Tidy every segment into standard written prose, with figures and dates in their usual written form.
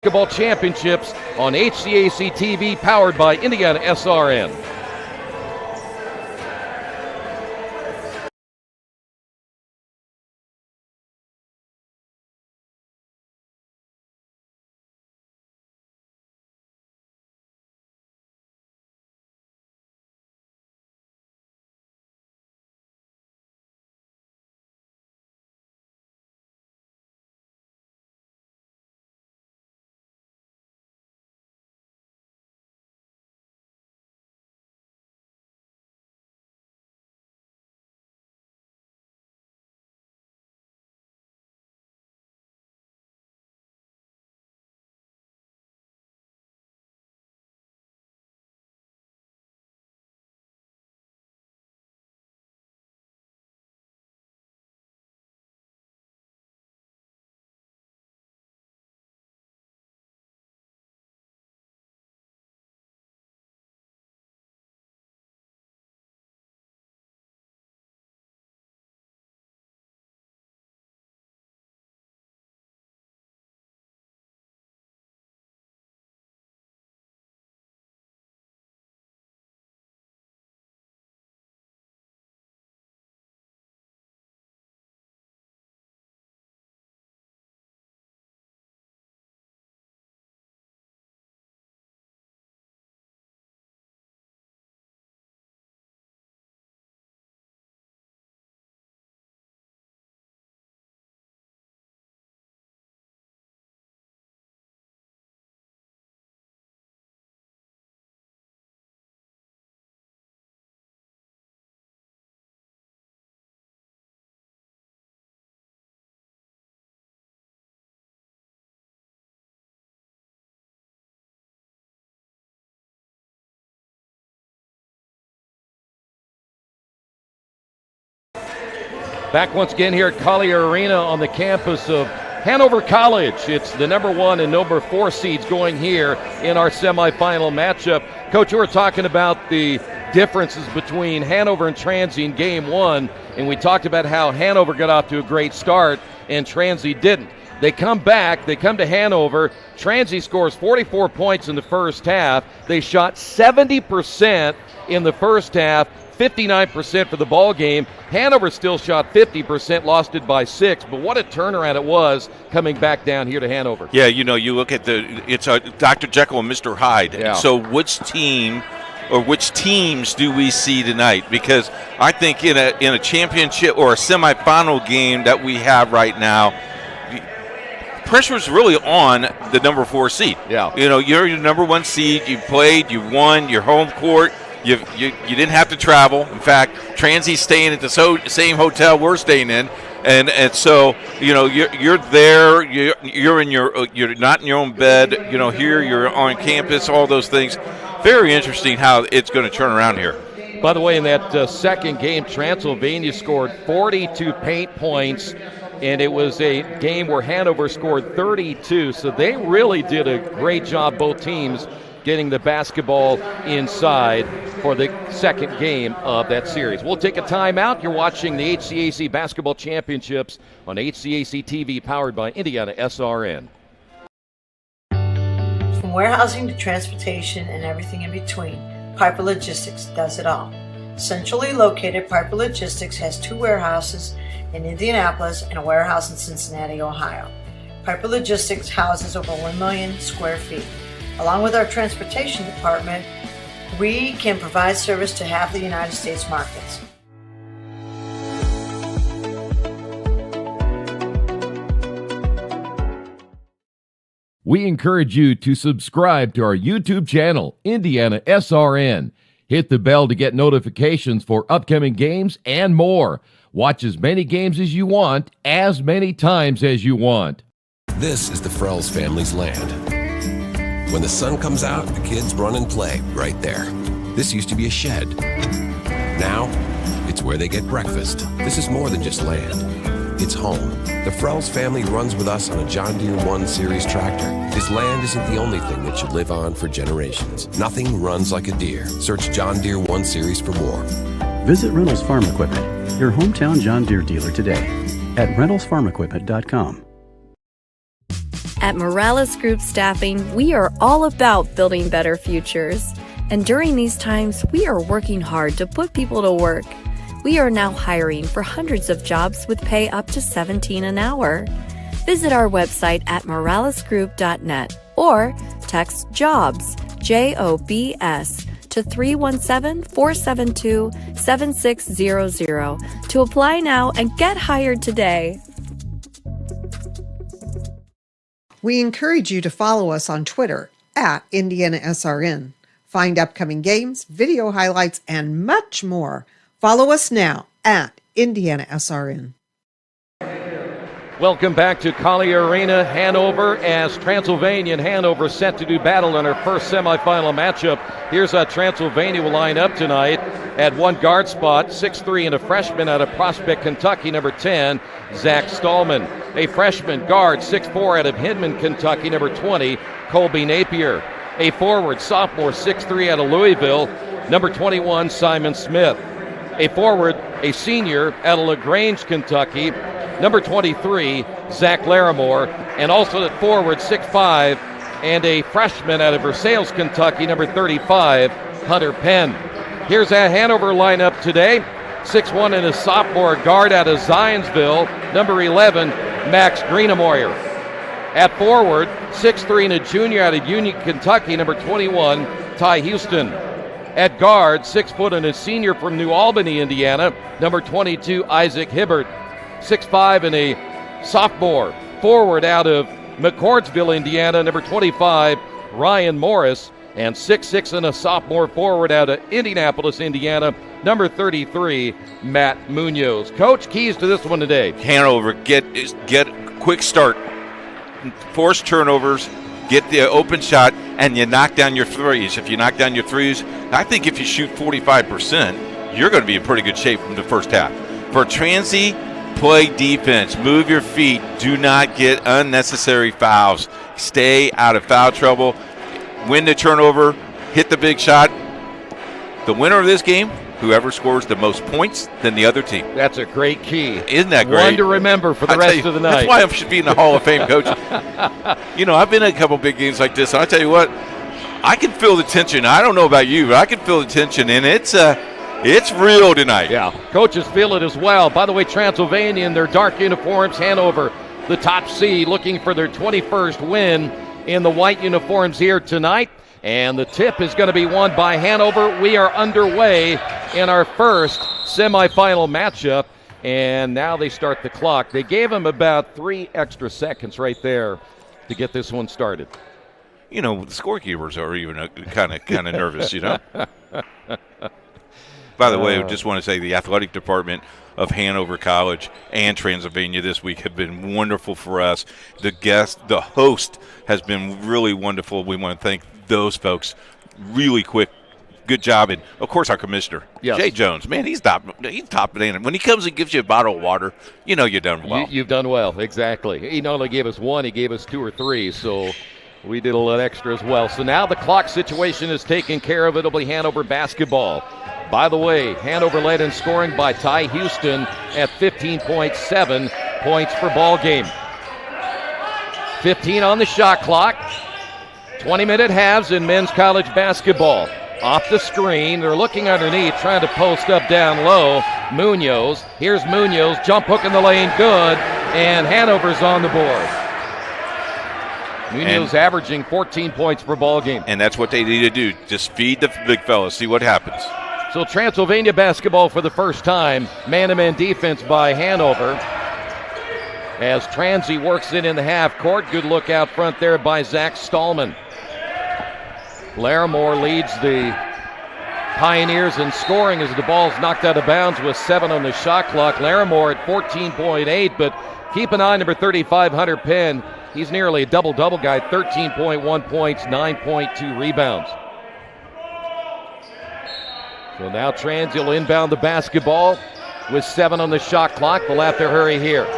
Basketball Championships on HCAC TV, powered by IndianaSRN. Back once again here at Collier Arena on the campus of Hanover College. It's the number 1 and number 4 seeds going here in our semifinal matchup. Coach, you were talking about the differences between Hanover and Transy in game 1, and we talked about how Hanover got off to a great start and Transy didn't. They come back, they come to Hanover. Transy scores 44 points in the first half. They shot 70% in the first half, 59% for the ball game. Hanover still shot 50%, lost it by 6, but what a turnaround it was coming back down here to Hanover. Yeah, you know, you look at it's Dr. Jekyll and Mr. Hyde. Yeah. So which team or which teams do we see tonight? Because I think in a championship or a semifinal game that we have right now, pressure's really on the number 4 seed. Yeah. You know, you're the number 1 seed. You played, you won, your home court. You didn't have to travel. In fact, Transy's staying at the same hotel we're staying in, and so you know you're there. You're not in your own bed. You know, here you're on campus. All those things. Very interesting how it's going to turn around here. By the way, in that second game, Transylvania scored 42 paint points, and it was a game where Hanover scored 32. So they really did a great job, both teams, getting the basketball inside for the second game of that series. We'll take a timeout. You're watching the HCAC Basketball Championships on HCAC TV, powered by IndianaSRN. From warehousing to transportation and everything in between, Piper Logistics does it all. Centrally located, Piper Logistics has 2 warehouses in Indianapolis and a warehouse in Cincinnati, Ohio. Piper Logistics houses over 1 million square feet. Along with our transportation department, we can provide service to half the United States markets. We encourage you to subscribe to our YouTube channel, IndianaSRN. Hit the bell to get notifications for upcoming games and more. Watch as many games as you want, as many times as you want. This is the Frells family's land. When the sun comes out, the kids run and play right there. This used to be a shed. Now, it's where they get breakfast. This is more than just land. It's home. The Frells family runs with us on a John Deere 1 Series tractor. His land isn't the only thing that should live on for generations. Nothing runs like a deer. Search John Deere 1 Series for more. Visit Reynolds Farm Equipment, your hometown John Deere dealer today at reynoldsfarmequipment.com. At Morales Group Staffing, we are all about building better futures. And during these times, we are working hard to put people to work. We are now hiring for hundreds of jobs with pay up to $17 an hour. Visit our website at moralesgroup.net or text JOBS, JOBS, to 317-472-7600 to apply now and get hired today. We encourage you to follow us on Twitter at IndianaSRN. Find upcoming games, video highlights, and much more. Follow us now at IndianaSRN. Welcome back to Collier Arena, Hanover, as Transylvania and Hanover set to do battle in our first semifinal matchup. Here's how Transylvania will line up tonight at one guard spot, 6'3", and a freshman out of Prospect, Kentucky, number 10, Zach Stallman. A freshman guard, 6'4", out of Hinman, Kentucky, number 20, Colby Napier. A forward, sophomore, 6'3", out of Louisville, number 21, Simon Smith. A forward, a senior out of LaGrange, Kentucky, number 23, Zach Larimore, and also at forward, 6'5", and a freshman out of Versailles, Kentucky, number 35, Hunter Penn. Here's our Hanover lineup today. 6'1", and a sophomore guard out of Zionsville, number 11, Max Greenamoyer. At forward, 6'3", and a junior out of Union, Kentucky, number 21, Ty Houston. At guard, 6 foot and a senior from New Albany, Indiana, number 22, Isaac Hibbert. 6'5", and a sophomore forward out of McCordsville, Indiana, number 25, Ryan Morris. And 6'6", and a sophomore forward out of Indianapolis, Indiana, number 33, Matt Munoz. Coach, keys to this one today. Hanover, get a quick start, force turnovers, get the open shot, and you knock down your threes. If you knock down your threes, I think if you shoot 45%, you're going to be in pretty good shape from the first half. For Transy, play defense. Move your feet. Do not get unnecessary fouls. Stay out of foul trouble. Win the turnover. Hit the big shot. The winner of this game, whoever scores the most points than the other team. That's a great key. Isn't that great? One to remember for the rest of the night. That's why I should be in the Hall of Fame, Coach. You know, I've been in a couple big games like this, and I tell you what, I can feel the tension. I don't know about you, but I can feel the tension, and it's real tonight. Yeah, coaches feel it as well. By the way, Transylvania in their dark uniforms, Hanover, the top seed, looking for their 21st win in the white uniforms here tonight. And the tip is going to be won by Hanover. We are underway in our first semifinal matchup, and now they start the clock. They gave them about 3 extra seconds right there to get this one started. You know, the scorekeepers are even kind of nervous, you know. By the way, I just want to say the athletic department of Hanover College and Transylvania this week have been wonderful for us. The host has been really wonderful. We want to thank those folks really quick. Good job. And, of course, our commissioner, yes. Jay Jones. Man, he's top man. When he comes and gives you a bottle of water, you know you've done well. You've done well, exactly. He not only gave us 1, he gave us 2 or 3, so we did a little extra as well. So now the clock situation is taken care of. It'll be Hanover basketball. By the way, Hanover led in scoring by Ty Houston at 15.7 points per ball game. 15 on the shot clock. 20-minute halves in men's college basketball. Off the screen, they're looking underneath, trying to post up down low. Munoz, here's Munoz, jump hook in the lane, good, and Hanover's on the board. Munoz averaging 14 points per ball game. And that's what they need to do, just feed the big fellas, see what happens. So Transylvania basketball for the first time, man-to-man defense by Hanover. As Transy works it in the half court, good look out front there by Zach Stallman. Larimore leads the Pioneers in scoring as the ball's knocked out of bounds with 7 on the shot clock. Larimore at 14.8, but keep an eye on number 35, Hunter Penn. He's nearly a double-double guy, 13.1 points, 9.2 rebounds. So now Transy will inbound the basketball with 7 on the shot clock. They'll have to hurry here.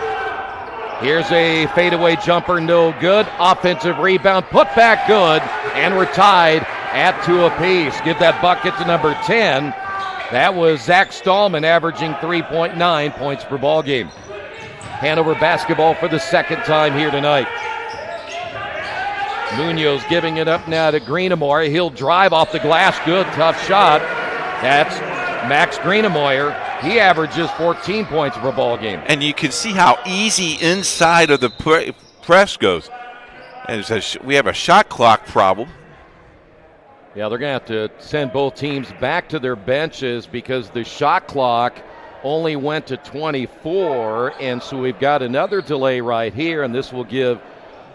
Here's a fadeaway jumper, no good. Offensive rebound, put back good, and we're tied at 2 apiece. Give that bucket to number 10. That was Zach Stallman, averaging 3.9 points per ball game. Hanover basketball for the second time here tonight. Munoz giving it up now to Greenamoyer. He'll drive off the glass. Good, tough shot. That's Max Greenamoyer. He averages 14 points per ball game. And you can see how easy inside of the press goes. And we have a shot clock problem. Yeah, they're going to have to send both teams back to their benches because the shot clock only went to 24, and so we've got another delay right here, and this will give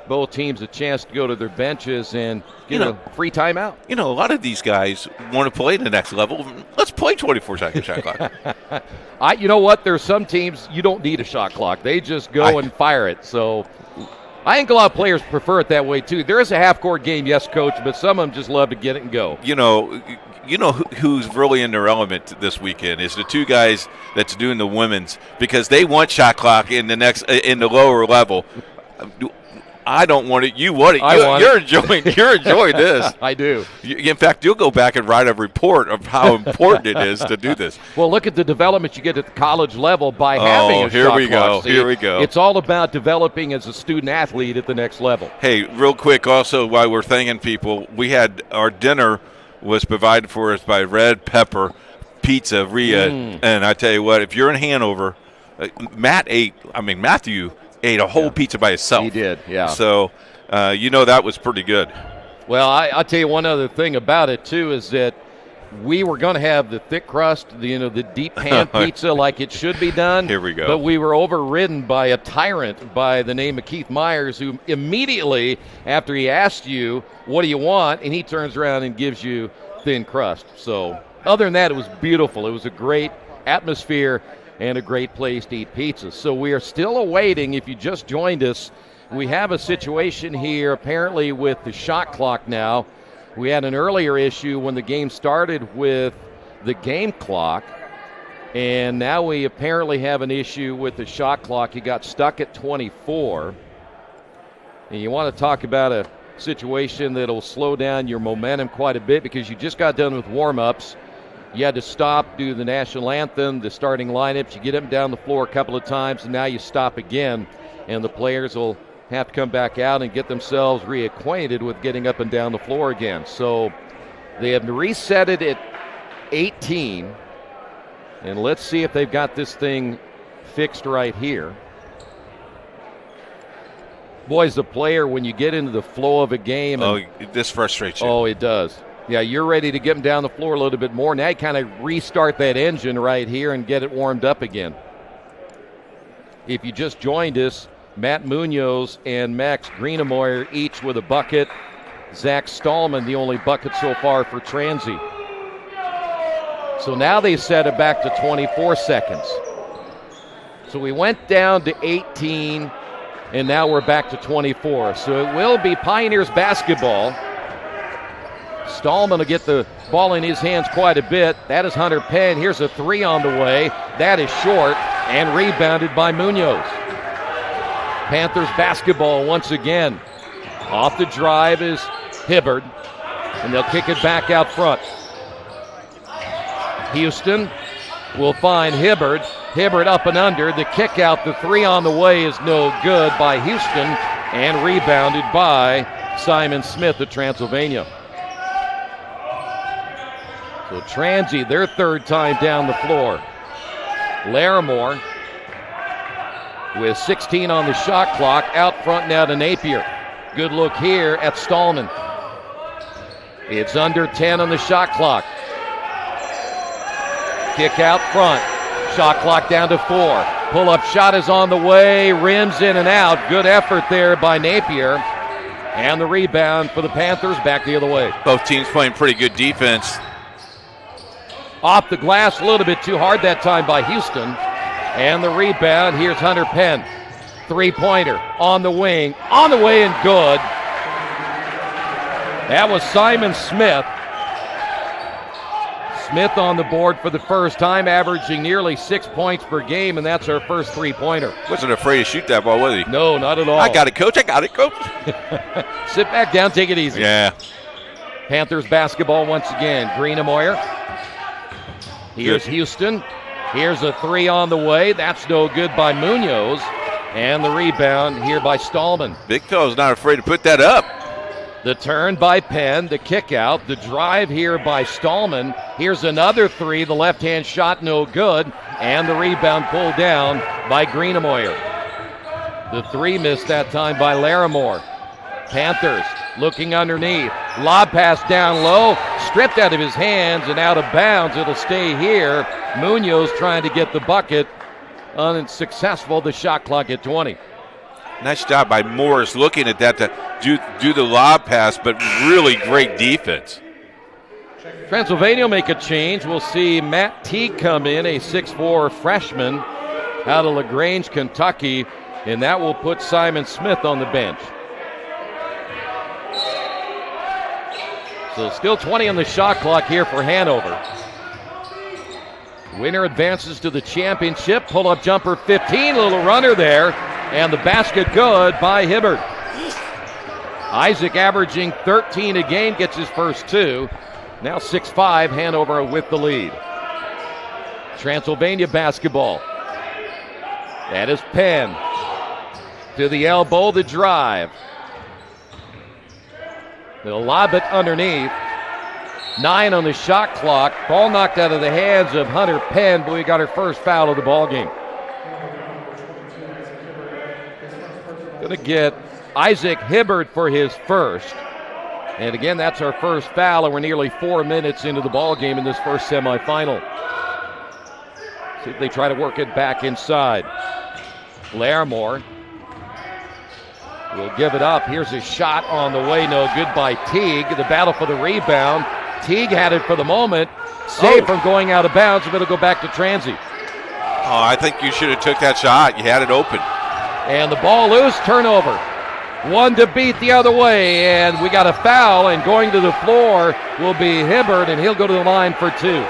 both teams a chance to go to their benches and get a free timeout. A lot of these guys want to play the next level. Let's play 24-second shot clock. You know what? There's some teams you don't need a shot clock. They just go and fire it. So I think a lot of players prefer it that way, too. There is a half-court game, yes, Coach, but some of them just love to get it and go. You know who's really in their element this weekend is the two guys that's doing the women's, because they want shot clock in the lower level. I don't want it. You want it. You're enjoying this. I do. In fact, you'll go back and write a report of how important it is to do this. Well, look at the development you get at the college level by having a shot clock. Here we go. It's all about developing as a student athlete at the next level. Hey, real quick, also, while we're thanking people, we had our dinner was provided for us by Red Pepper Pizzeria. And I tell you what, if you're in Hanover, Matthew ate a whole pizza by himself. He did, yeah. So, that was pretty good. Well, I'll tell you one other thing about it, too, is that we were going to have the thick crust, the deep pan pizza like it should be done. Here we go. But we were overridden by a tyrant by the name of Keith Myers, who immediately, after he asked you, what do you want, and he turns around and gives you thin crust. So other than that, it was beautiful. It was a great atmosphere and a great place to eat pizza. So we are still awaiting, if you just joined us, we have a situation here apparently with the shot clock now. We had an earlier issue when the game started with the game clock, and now we apparently have an issue with the shot clock. He got stuck at 24. And you want to talk about a situation that'll slow down your momentum quite a bit because you just got done with warm-ups. You had to stop, do the national anthem, the starting lineups. You get them down the floor a couple of times, and now you stop again. And the players will have to come back out and get themselves reacquainted with getting up and down the floor again. So they have reset it at 18. And let's see if they've got this thing fixed right here. Boy, as a player, when you get into the flow of a game. This frustrates you. Oh, it does. Yeah, you're ready to get them down the floor a little bit more. Now you kind of restart that engine right here and get it warmed up again. If you just joined us, Matt Munoz and Max Greenamoyer each with a bucket. Zach Stallman, the only bucket so far for Transy. So now they set it back to 24 seconds. So we went down to 18, and now we're back to 24. So it will be Pioneers basketball. Stallman will get the ball in his hands quite a bit. That is Hunter Penn. Here's a three on the way. That is short and rebounded by Munoz. Panthers basketball once again. Off the drive is Hibbard, and they'll kick it back out front. Houston will find Hibbard. Hibbard up and under. The kick out, the three on the way is no good by Houston, and rebounded by Simon Smith of Transylvania. So Transy, their third time down the floor. Larimore with 16 on the shot clock, out front now to Napier. Good look here at Stallman. It's under 10 on the shot clock. Kick out front. Shot clock down to 4. Pull-up shot is on the way. Rims in and out. Good effort there by Napier. And the rebound for the Panthers back the other way. Both teams playing pretty good defense. Off the glass a little bit too hard that time by Houston. And the rebound, here's Hunter Penn. Three-pointer on the wing. On the way and good. That was Simon Smith. Smith on the board for the first time, averaging nearly 6 points per game, and that's our first three-pointer. Wasn't afraid to shoot that ball, was he? No, not at all. I got it, Coach. Sit back down, take it easy. Yeah. Panthers basketball once again. Greenamoyer. Here's Houston. Here's a three on the way. That's no good by Munoz. And the rebound here by Stallman. Big fellow's not afraid to put that up. The turn by Penn, the kick out, the drive here by Stallman. Here's another three, the left-hand shot no good, and the rebound pulled down by Greenamoyer. The three missed that time by Larimore. Panthers looking underneath. Lob pass down low, stripped out of his hands and out of bounds. It'll stay here. Munoz trying to get the bucket. Unsuccessful, the shot clock at 20. Nice job by Morris looking at that to do the lob pass, but really great defense. Transylvania will make a change. We'll see Matt Teague come in, a 6'4 freshman out of LaGrange, Kentucky, and that will put Simon Smith on the bench. So still 20 on the shot clock here for Hanover. Winner advances to the championship. Pull-up jumper 15, little runner there. And the basket good by Hibbert. Isaac averaging 13 a game, gets his first two. Now 6-5, Hanover with the lead. Transylvania basketball. That is Penn. To the elbow, the drive. They'll lob it underneath. 9 on the shot clock. Ball knocked out of the hands of Hunter Penn, but we got her first foul of the ball game. Going to get Isaac Hibbert for his first. And again, that's our first foul, and we're nearly 4 minutes into the ball game in this first semifinal. See if they try to work it back inside. Larimore will give it up. Here's a shot on the way, no good by Teague. The battle for the rebound. Teague had it for the moment, saved from going out of bounds, but it'll go back to Transy. Oh, I think you should have took that shot. You had it open. And the ball loose, turnover. One to beat the other way, and we got a foul, and going to the floor will be Hibbert, and he'll go to the line for two.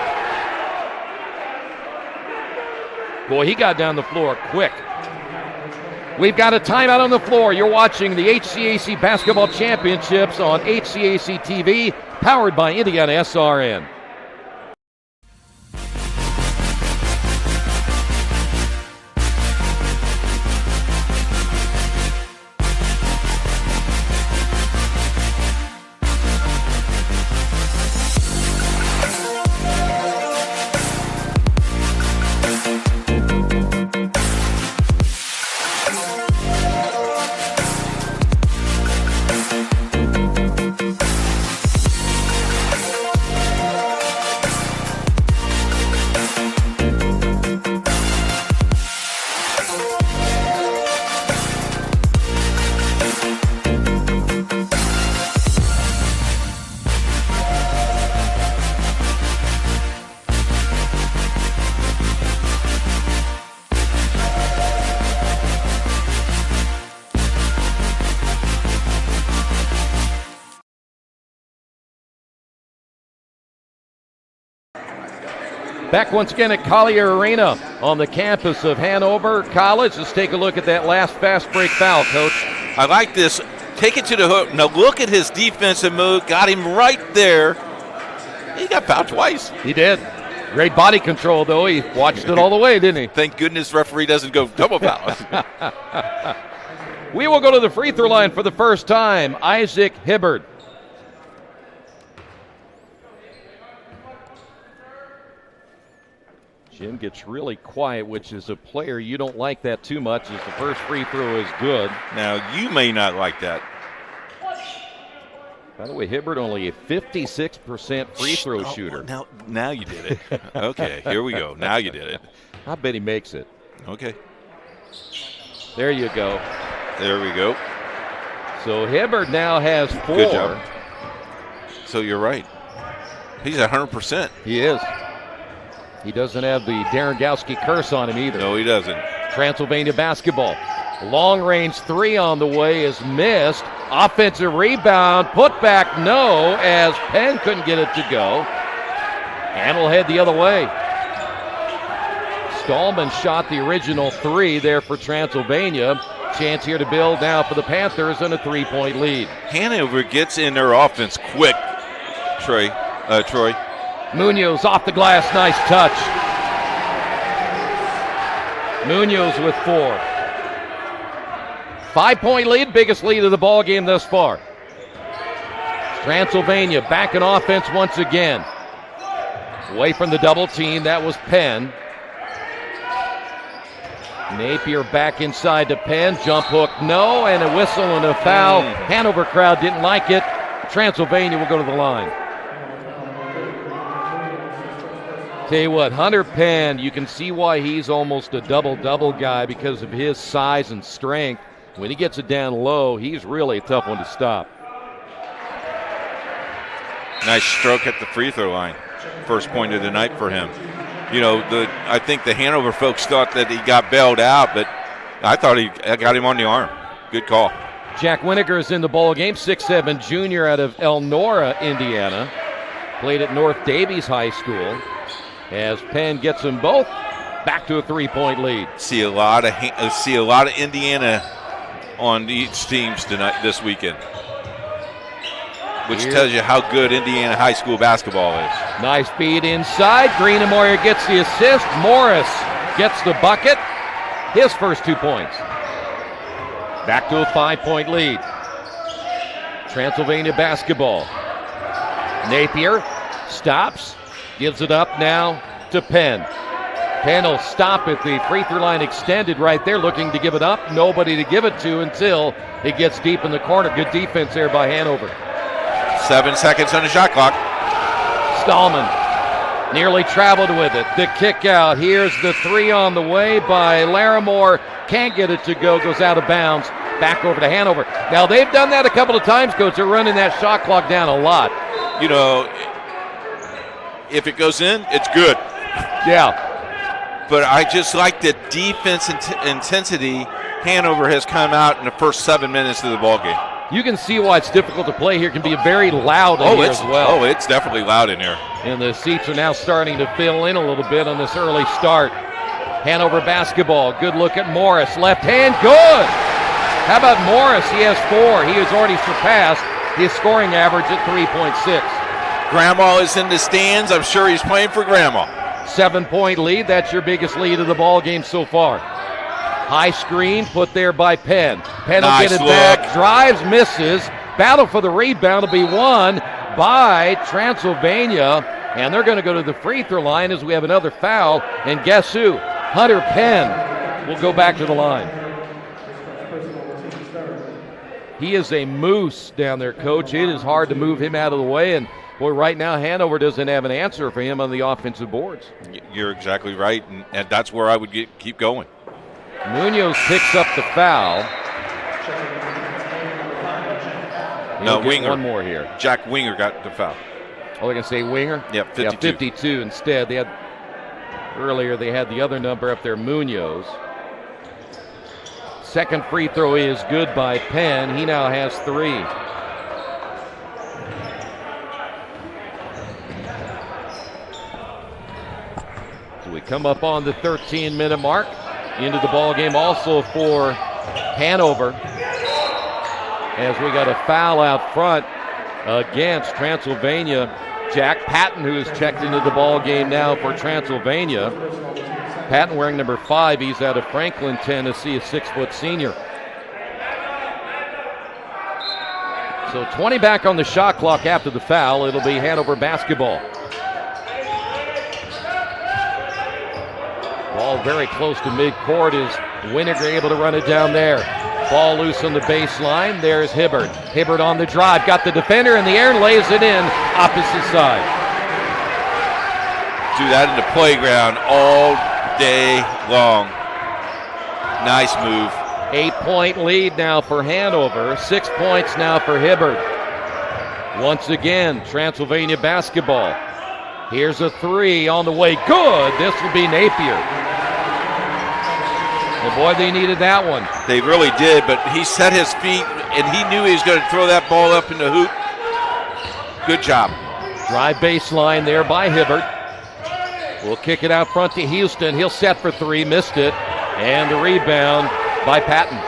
Boy, he got down the floor quick. We've got a timeout on the floor. You're watching the HCAC Basketball Championships on HCAC TV, powered by IndianaSRN. Back once again at Collier Arena on the campus of Hanover College. Let's take a look at that last fast break foul, Coach. I like this. Take it to the hook. Now look at his defensive move. Got him right there. He got fouled twice. He did. Great body control, though. He watched it all the way, didn't he? Thank goodness referee doesn't go double foul. We will go to the free throw line for the first time. Isaac Hibbert. Jim gets really quiet, which is a player you don't like that too much, as the first free throw is good. Now, you may not like that. By the way, Hibbert only a 56% free throw shooter. Now you did it. Okay, here we go. Now you did it. I bet he makes it. Okay. There you go. There we go. So Hibbert now has 4. Good job. So you're right. He's 100%. He is. He doesn't have the Darren Gowski curse on him either. No, he doesn't. Transylvania basketball. Long range three on the way is missed. Offensive rebound, put back no, as Penn couldn't get it to go. And will head the other way. Stallman shot the original three there for Transylvania. Chance here to build now for the Panthers on a 3-point lead. Hanover gets in their offense quick, Troy. Munoz off the glass, nice touch. Munoz with 4. 5-point lead, biggest lead of the ball game thus far. Transylvania back in offense once again. Away from the double team, that was Penn. Napier back inside to Penn, jump hook, no, and a whistle and a foul. Hanover crowd didn't like it. Transylvania will go to the line. Tell you what, Hunter Penn, you can see why he's almost a double-double guy because of his size and strength. When he gets it down low, he's really a tough one to stop. Nice stroke at the free throw line. First point of the night for him. You know, I think the Hanover folks thought that he got bailed out, but I thought I got him on the arm. Good call. Jack Winiger is in the ball game, 6'7" junior out of Elnora, Indiana. Played at North Davies High School. As Penn gets them both back to a three-point lead. See a lot of Indiana on these teams tonight this weekend, which tells you how good Indiana high school basketball is. Nice feed inside. Greenamoyer gets the assist. Morris gets the bucket. His first 2 points. Back to a 5-point lead. Transylvania basketball. Napier stops. Gives it up now to Penn. Penn will stop at the free throw line extended right there, looking to give it up. Nobody to give it to until it gets deep in the corner. Good defense there by Hanover. 7 seconds on the shot clock. Stallman nearly traveled with it. The kick out. Here's the three on the way by Larimore. Can't get it to go. Goes out of bounds. Back over to Hanover. Now, they've done that a couple of times, Coach. They're running that shot clock down a lot. You know, if it goes in, it's good. Yeah. But I just like the defense intensity Hanover has come out in the first 7 minutes of the ball game. You can see why it's difficult to play here. It can be very loud in here as well. Oh, it's definitely loud in here. And the seats are now starting to fill in a little bit on this early start. Hanover basketball. Good look at Morris. Left hand, good. How about Morris? He has 4. He has already surpassed his scoring average at 3.6. Grandma is in the stands. I'm sure he's playing for Grandma. 7-point lead. That's your biggest lead of the ball game so far. High screen put there by Penn. Penn will get it back. Drives, misses. Battle for the rebound will be won by Transylvania. And they're going to go to the free throw line as we have another foul. And guess who? Hunter Penn will go back to the line. He is a moose down there, Coach. It is hard to move him out of the way. And boy, right now Hanover doesn't have an answer for him on the offensive boards. You're exactly right, and that's where I would keep going. Munoz picks up the foul. No, Winger. One more here. Jack Winger got the foul. Oh, they're going to say Winger? Yep, 52. Yeah, 52 instead. Earlier they had the other number up there, Munoz. Second free throw is good by Penn. He now has 3. So we come up on the 13-minute mark. Into the ball game also for Hanover, as we got a foul out front against Transylvania. Jack Patton, who has checked into the ball game now for Transylvania. Patton wearing number 5. He's out of Franklin, Tennessee, a 6-foot senior. So 20 back on the shot clock after the foul. It'll be Hanover basketball. Ball very close to midcourt. Is Winiger able to run it down there? Ball loose on the baseline. There's Hibbert. Hibbert on the drive. Got the defender in the air and lays it in opposite side. Do that in the playground all day long. Nice move. 8-point lead now for Hanover. 6 points now for Hibbert. Once again, Transylvania basketball. Here's a 3 on the way. Good. This will be Napier. And boy, they needed that one. They really did, but he set his feet, and he knew he was going to throw that ball up in the hoop. Good job. Drive baseline there by Hibbert. We'll kick it out front to Houston. He'll set for 3, missed it. And the rebound by Patton.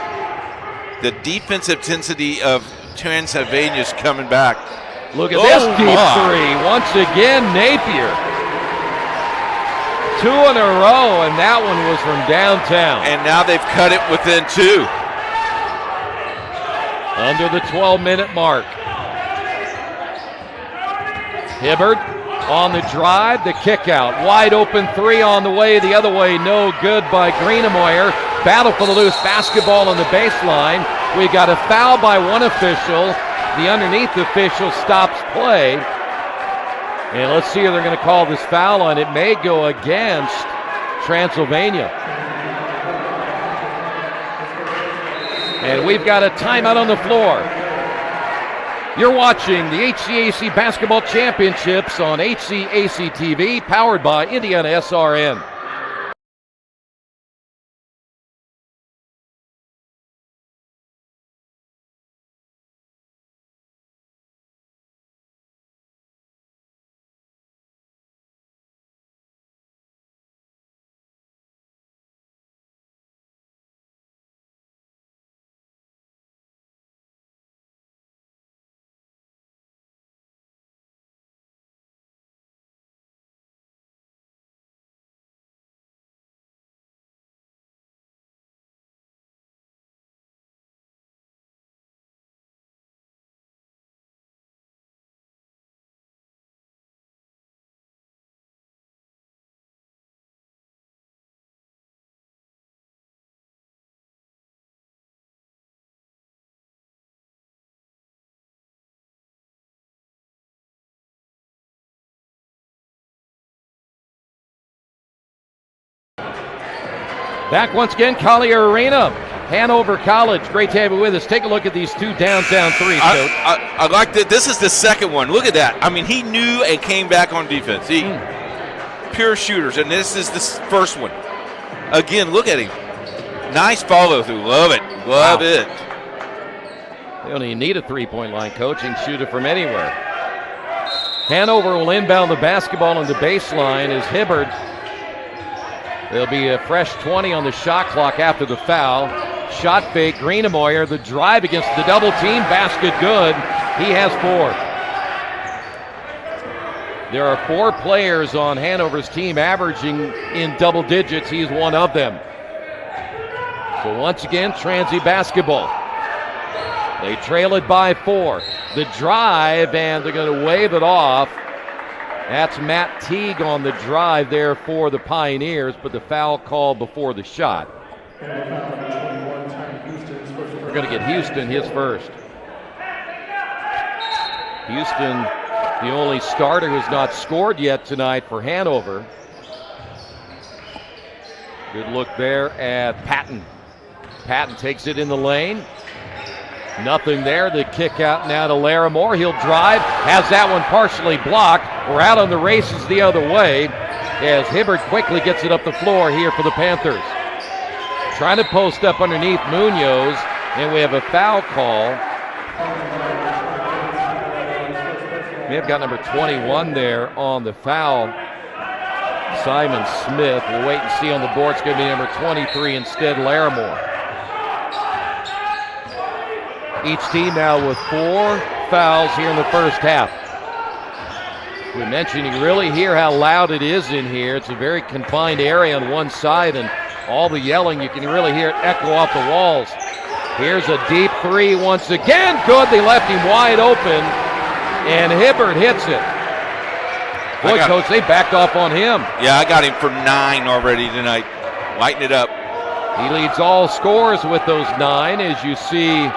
The defensive intensity of Transylvania is coming back. Look at this deep 3. Once again, Napier. 2 in a row, and that one was from downtown. And now they've cut it within 2. Under the 12-minute mark. Hibbert on the drive, the kick out. Wide open three on the way, the other way, no good by Greenemeyer. Battle for the loose basketball on the baseline. We got a foul by one official. The underneath official stops play. And let's see if they're going to call this foul on. It may go against Transylvania. And we've got a timeout on the floor. You're watching the HCAC Basketball Championships on HCAC TV, powered by IndianaSRN. Back once again, Collier Arena, Hanover College. Great to have you with us. Take a look at these two downtown threes, Coach. I like that. This is the second one. Look at that. I mean, he knew and came back on defense. Pure shooters, and this is the first one. Again, look at him. Nice follow through. Love it. Love it. They don't even need a three-point line, Coach. You can shoot it from anywhere. Hanover will inbound the basketball on the baseline as Hibbert. There'll be a fresh 20 on the shot clock after the foul. Shot fake, Greenemeyer, the drive against the double team, basket good. He has 4. There are 4 players on Hanover's team averaging in double digits. He's one of them. So once again, Transy basketball. They trail it by 4. The drive, and they're going to wave it off. That's Matt Teague on the drive there for the Pioneers, but the foul called before the shot. We're going to get Houston his first. Houston, the only starter who's not scored yet tonight for Hanover. Good look there at Patton. Patton takes it in the lane. Nothing there. The kick out now to Larimore. He'll drive. Has that one partially blocked. We're out on the races the other way as Hibbert quickly gets it up the floor here for the Panthers. Trying to post up underneath Munoz, and we have a foul call. May have got number 21 there on the foul. Simon Smith. We'll wait and see on the board. It's going to be number 23 instead, Larimore. Each team now with 4 fouls here in the first half. We mentioned you really hear how loud it is in here. It's a very confined area on one side, and all the yelling, you can really hear it echo off the walls. Here's a deep 3 once again. Good. They left him wide open, and Hibbert hits it. Boy, Coach, they backed off on him. Yeah, I got him for 9 already tonight. Lighten it up. He leads all scorers with those 9, as you see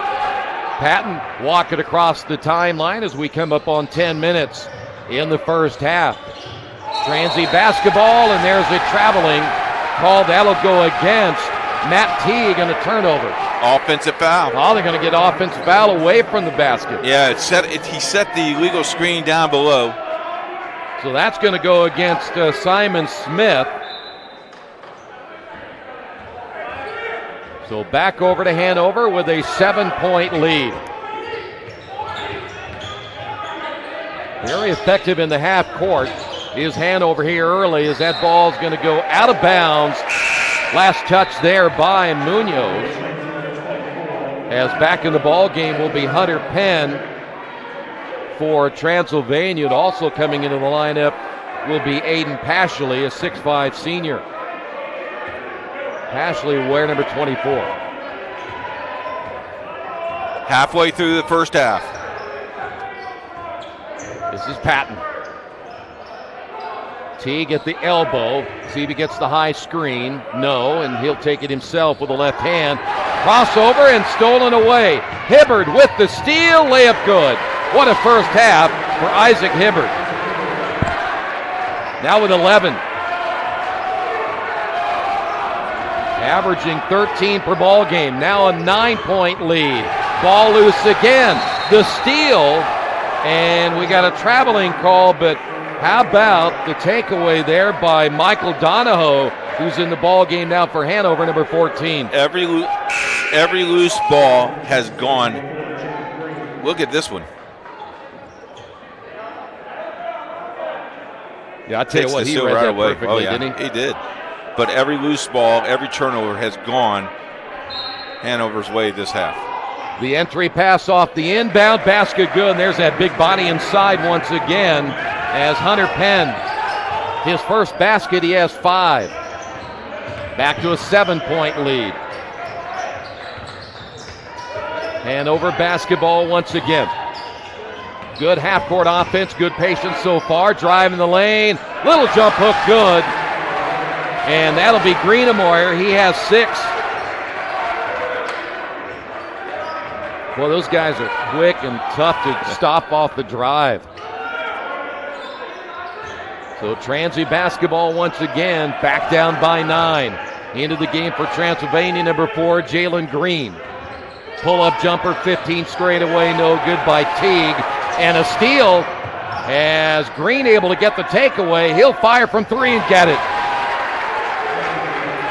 Patton walking across the timeline as we come up on 10 minutes in the first half. Transy basketball, and there's a traveling call. That'll go against Matt Teague on a turnover. Offensive foul. Oh, they're going to get offensive foul away from the basket. Yeah, he set the illegal screen down below. So that's going to go against Simon Smith. So back over to Hanover with a 7-point lead. Very effective in the half court is Hanover here early as that ball's going to go out of bounds. Last touch there by Munoz. As back in the ball game will be Hunter Penn for Transylvania. And also coming into the lineup will be Aiden Pashley, a 6'5 senior. Pashley will wear number 24. Halfway through the first half. This is Patton. Teague at the elbow. See if he gets the high screen. No, and he'll take it himself with the left hand. Crossover and stolen away. Hibbard with the steal. Layup good. What a first half for Isaac Hibbard. Now with 11. Averaging 13 per ball game. Now a 9-point lead. Ball loose again. The steal. And we got a traveling call, but how about the takeaway there by Michael Donahoe, who's in the ball game now for Hanover, number 14. Every loose ball has gone. Look at this one. Yeah, I tell you what, he read that perfectly, oh, yeah, didn't he? He did. But every loose ball, every turnover has gone Hanover's way this half. The entry pass off the inbound, basket good, and there's that big body inside once again as Hunter Penn, his first basket, he has 5. Back to a 7-point lead. Hanover basketball once again. Good half-court offense, good patience so far. Driving the lane, little jump hook, good. And that'll be Greenamoyer. He has 6. Well, those guys are quick and tough to stop off the drive. So Transy basketball once again, back down by 9. Into the game for Transylvania, number 4, Jalen Green. Pull-up jumper, 15 straight away, no good by Teague. And a steal as Green able to get the takeaway. He'll fire from 3 and get it.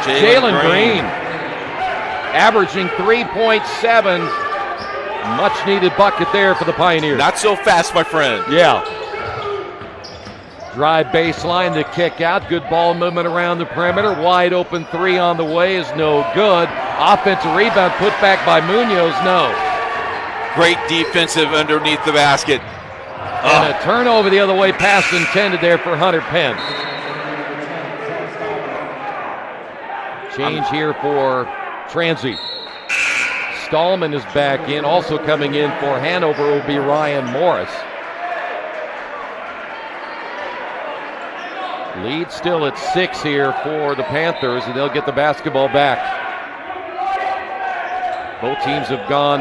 Jalen Green averaging 3.7. Much needed bucket there for the Pioneers. Not so fast, my friend. Yeah. Drive baseline to kick out. Good ball movement around the perimeter. Wide open 3 on the way is no good. Offensive rebound put back by Munoz, no. Great defensive underneath the basket. And a turnover the other way, pass intended there for Hunter Penn. Change here for Transy. Stallman is back in. Also coming in for Hanover will be Ryan Morris. Lead still at 6 here for the Panthers, and they'll get the basketball back. Both teams have gone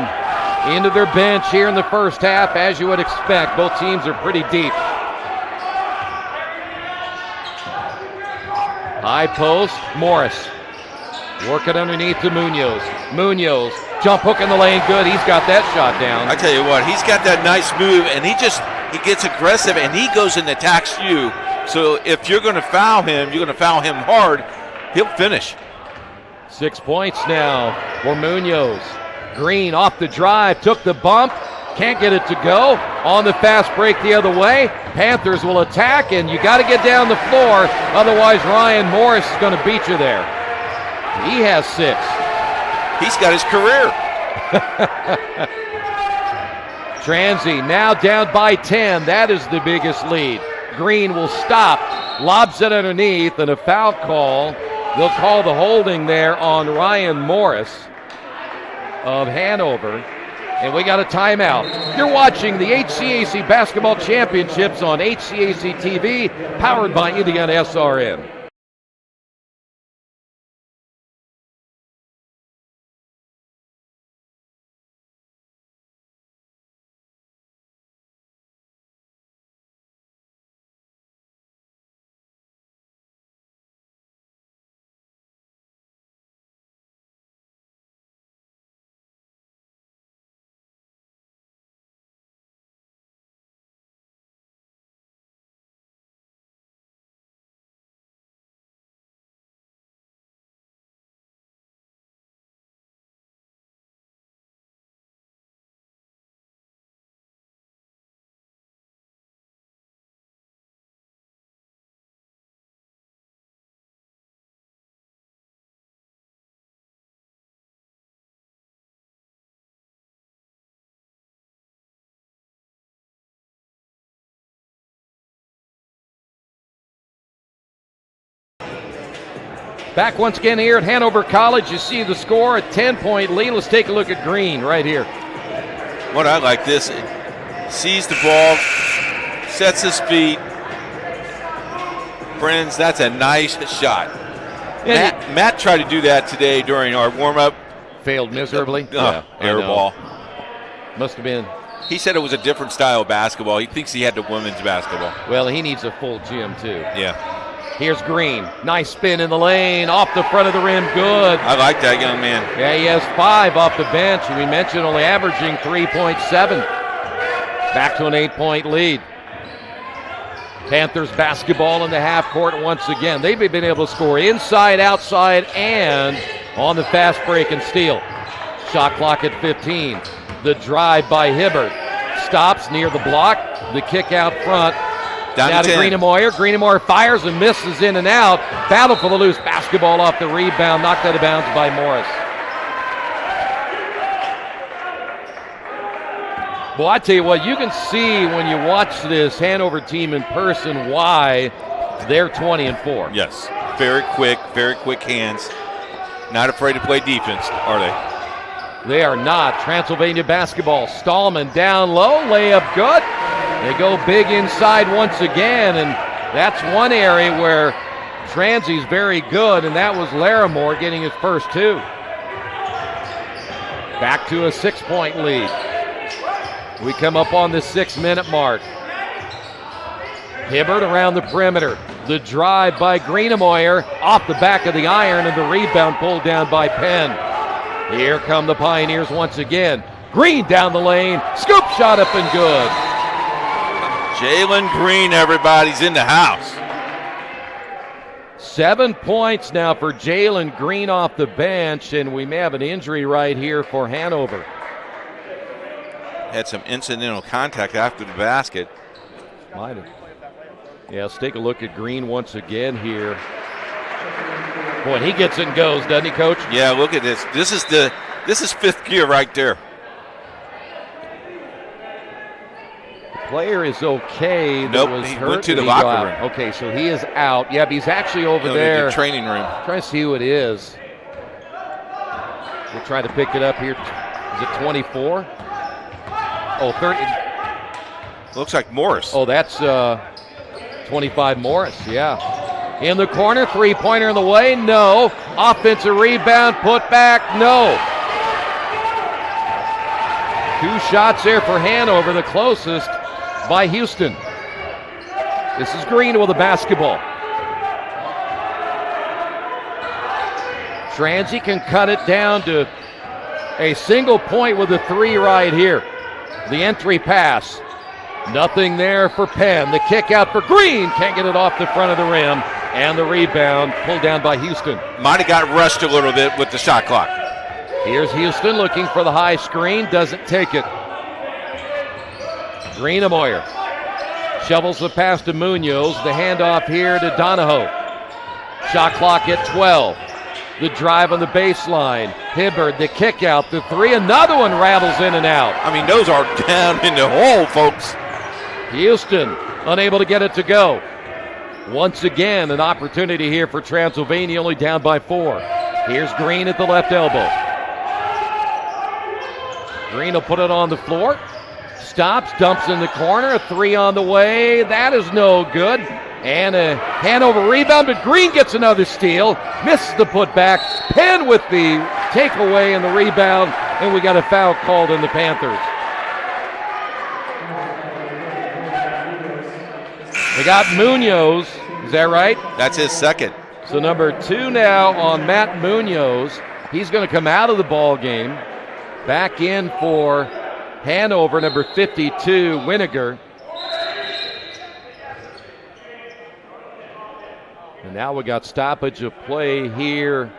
into their bench here in the first half, as you would expect. Both teams are pretty deep. High post, Morris. Working underneath to Munoz. Munoz, jump hook in the lane, good. He's got that shot down. I tell you what, he's got that nice move, and he gets aggressive, and he goes and attacks you. So if you're going to foul him, you're going to foul him hard, he'll finish. 6 points now for Munoz. Green off the drive, took the bump, can't get it to go. On the fast break the other way, Panthers will attack, and you got to get down the floor, otherwise Ryan Morris is going to beat you there. He has 6. He's got his career. Transy now down by 10. That is the biggest lead. Green will stop, lobs it underneath, and a foul call. They'll call the holding there on Ryan Morris of Hanover. And we got a timeout. You're watching the HCAC Basketball Championships on HCAC TV, powered by IndianaSRN. Back once again here at Hanover College. You see the score, a 10-point lead. Let's take a look at Green right here. What I like this, sees the ball, sets his feet, Friends, that's a nice shot. And Matt tried to do that today during our warm-up. failed miserably. Air ball. Must have been. He said it was a different style of basketball. He thinks he had the women's basketball. Well, he needs a full gym, too. Yeah. Here's Green. Nice spin in the lane. Off the front of the rim. Good. I like that young man. Yeah, he has 5 off the bench. We mentioned only averaging 3.7. Back to an 8-point lead. Panthers basketball in the half court once again. They've been able to score inside, outside, and on the fast break and steal. Shot clock at 15. The drive by Hibbert. Stops near the block. The kick out front. Down to Greenamoyer. Greenamoyer fires and misses in and out. Battle for the loose basketball off the rebound. Knocked out of bounds by Morris. Well, I tell you what, you can see when you watch this Hanover team in person why they're 20-4. Yes, very quick hands. Not afraid to play defense, are they? They are not. Transylvania basketball. Stallman down low, layup good. They go big inside once again, and that's one area where Transy's very good, and that was Larimore getting his first 2. Back to a 6-point lead. We come up on the 6-minute mark. Hibbert around the perimeter. The drive by Greenamoyer off the back of the iron, and the rebound pulled down by Penn. Here come the Pioneers once again. Green down the lane. Scoop shot up and good. Jalen Green, everybody's in the house. 7 points now for Jalen Green off the bench, and we may have an injury right here for Hanover. Had some incidental contact after the basket. Might have. Yeah, let's take a look at Green once again here. Boy, he gets it and goes, doesn't he, Coach? Yeah, look at this. This is fifth gear right there. The player is okay. Nope, he went to the locker room. Okay, so he is out. Yeah, but he's actually over there. The training room. Trying to see who it is. We'll try to pick it up here. Is it 24? Oh, 30. Looks like Morris. Oh, that's 25 Morris, yeah. In the corner, three-pointer in the way, no. Offensive rebound, put back, no. 2 shots there for Hanover, the closest by Houston. This is Green with the basketball. Transy can cut it down to a single point with a 3 right here. The entry pass. Nothing there for Penn. The kick out for Green. Can't get it off the front of the rim. And the rebound pulled down by Houston. Might have got rushed a little bit with the shot clock. Here's Houston looking for the high screen. Doesn't take it. Greenamoyer shovels the pass to Munoz. The handoff here to Donahoe. Shot clock at 12. The drive on the baseline. Hibbert, the kick out, the 3. Another one rattles in and out. I mean, those are down in the hole, folks. Houston unable to get it to go. Once again, an opportunity here for Transylvania, only down by 4. Here's Green at the left elbow. Green will put it on the floor. Stops, dumps in the corner. A 3 on the way. That is no good. And a Hanover rebound, but Green gets another steal. Misses the putback. Penn with the takeaway and the rebound. And we got a foul called on the Panthers. We got Munoz. Is that right? That's his second. So number 2 now on Matt Munoz. He's going to come out of the ball game. Back in for Hanover, number 52, Winiger. And now we got stoppage of play here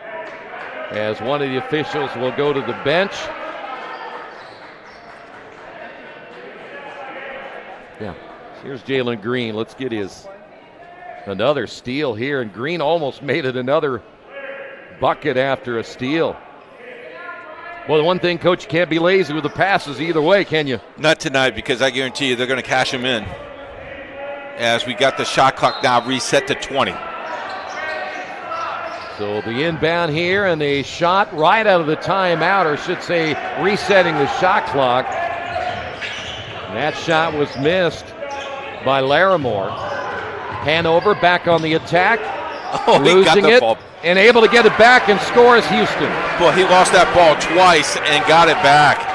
as one of the officials will go to the bench. Yeah, here's Jalen Green. Let's get his another steal here. And Green almost made it another bucket after a steal. Well, the one thing, Coach, you can't be lazy with the passes either way, can you? Not tonight, because I guarantee you they're going to cash them in. As we got the shot clock now reset to 20. So the inbound here and the shot right out of the timeout, or should say resetting the shot clock. And that shot was missed by Larimore. Hanover back on the attack. Oh, he got losing the it ball. and able to get it back and score as Houston. Well, he lost that ball twice and got it back.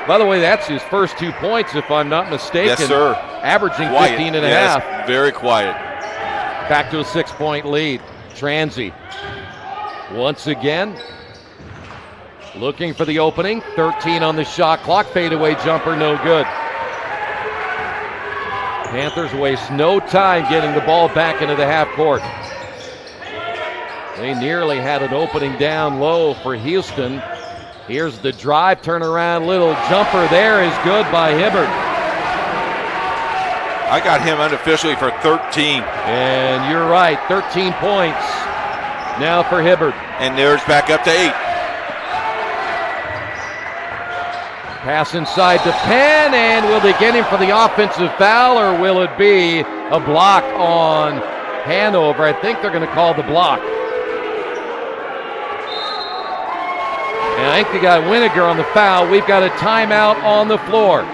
By the way, that's his first 2 points, if I'm not mistaken. Yes, sir. Averaging Quiet. 15 and a Yes, half. very quiet. Back to a 6-point lead. Transy once again looking for the opening. 13 on the shot clock. Fadeaway jumper, no good. Panthers waste no time getting the ball back into the half court. They nearly had an opening down low for Houston. Here's the drive, turnaround, little jumper there is good by Hibbert. I got him unofficially for 13. And you're right, 13 points now for Hibbert. And there's back up to 8. Pass inside to Penn, and will they get him for the offensive foul, or will it be a block on Hanover? I think they're going to call the block. And I think they got Winiger on the foul. We've got a timeout on the floor.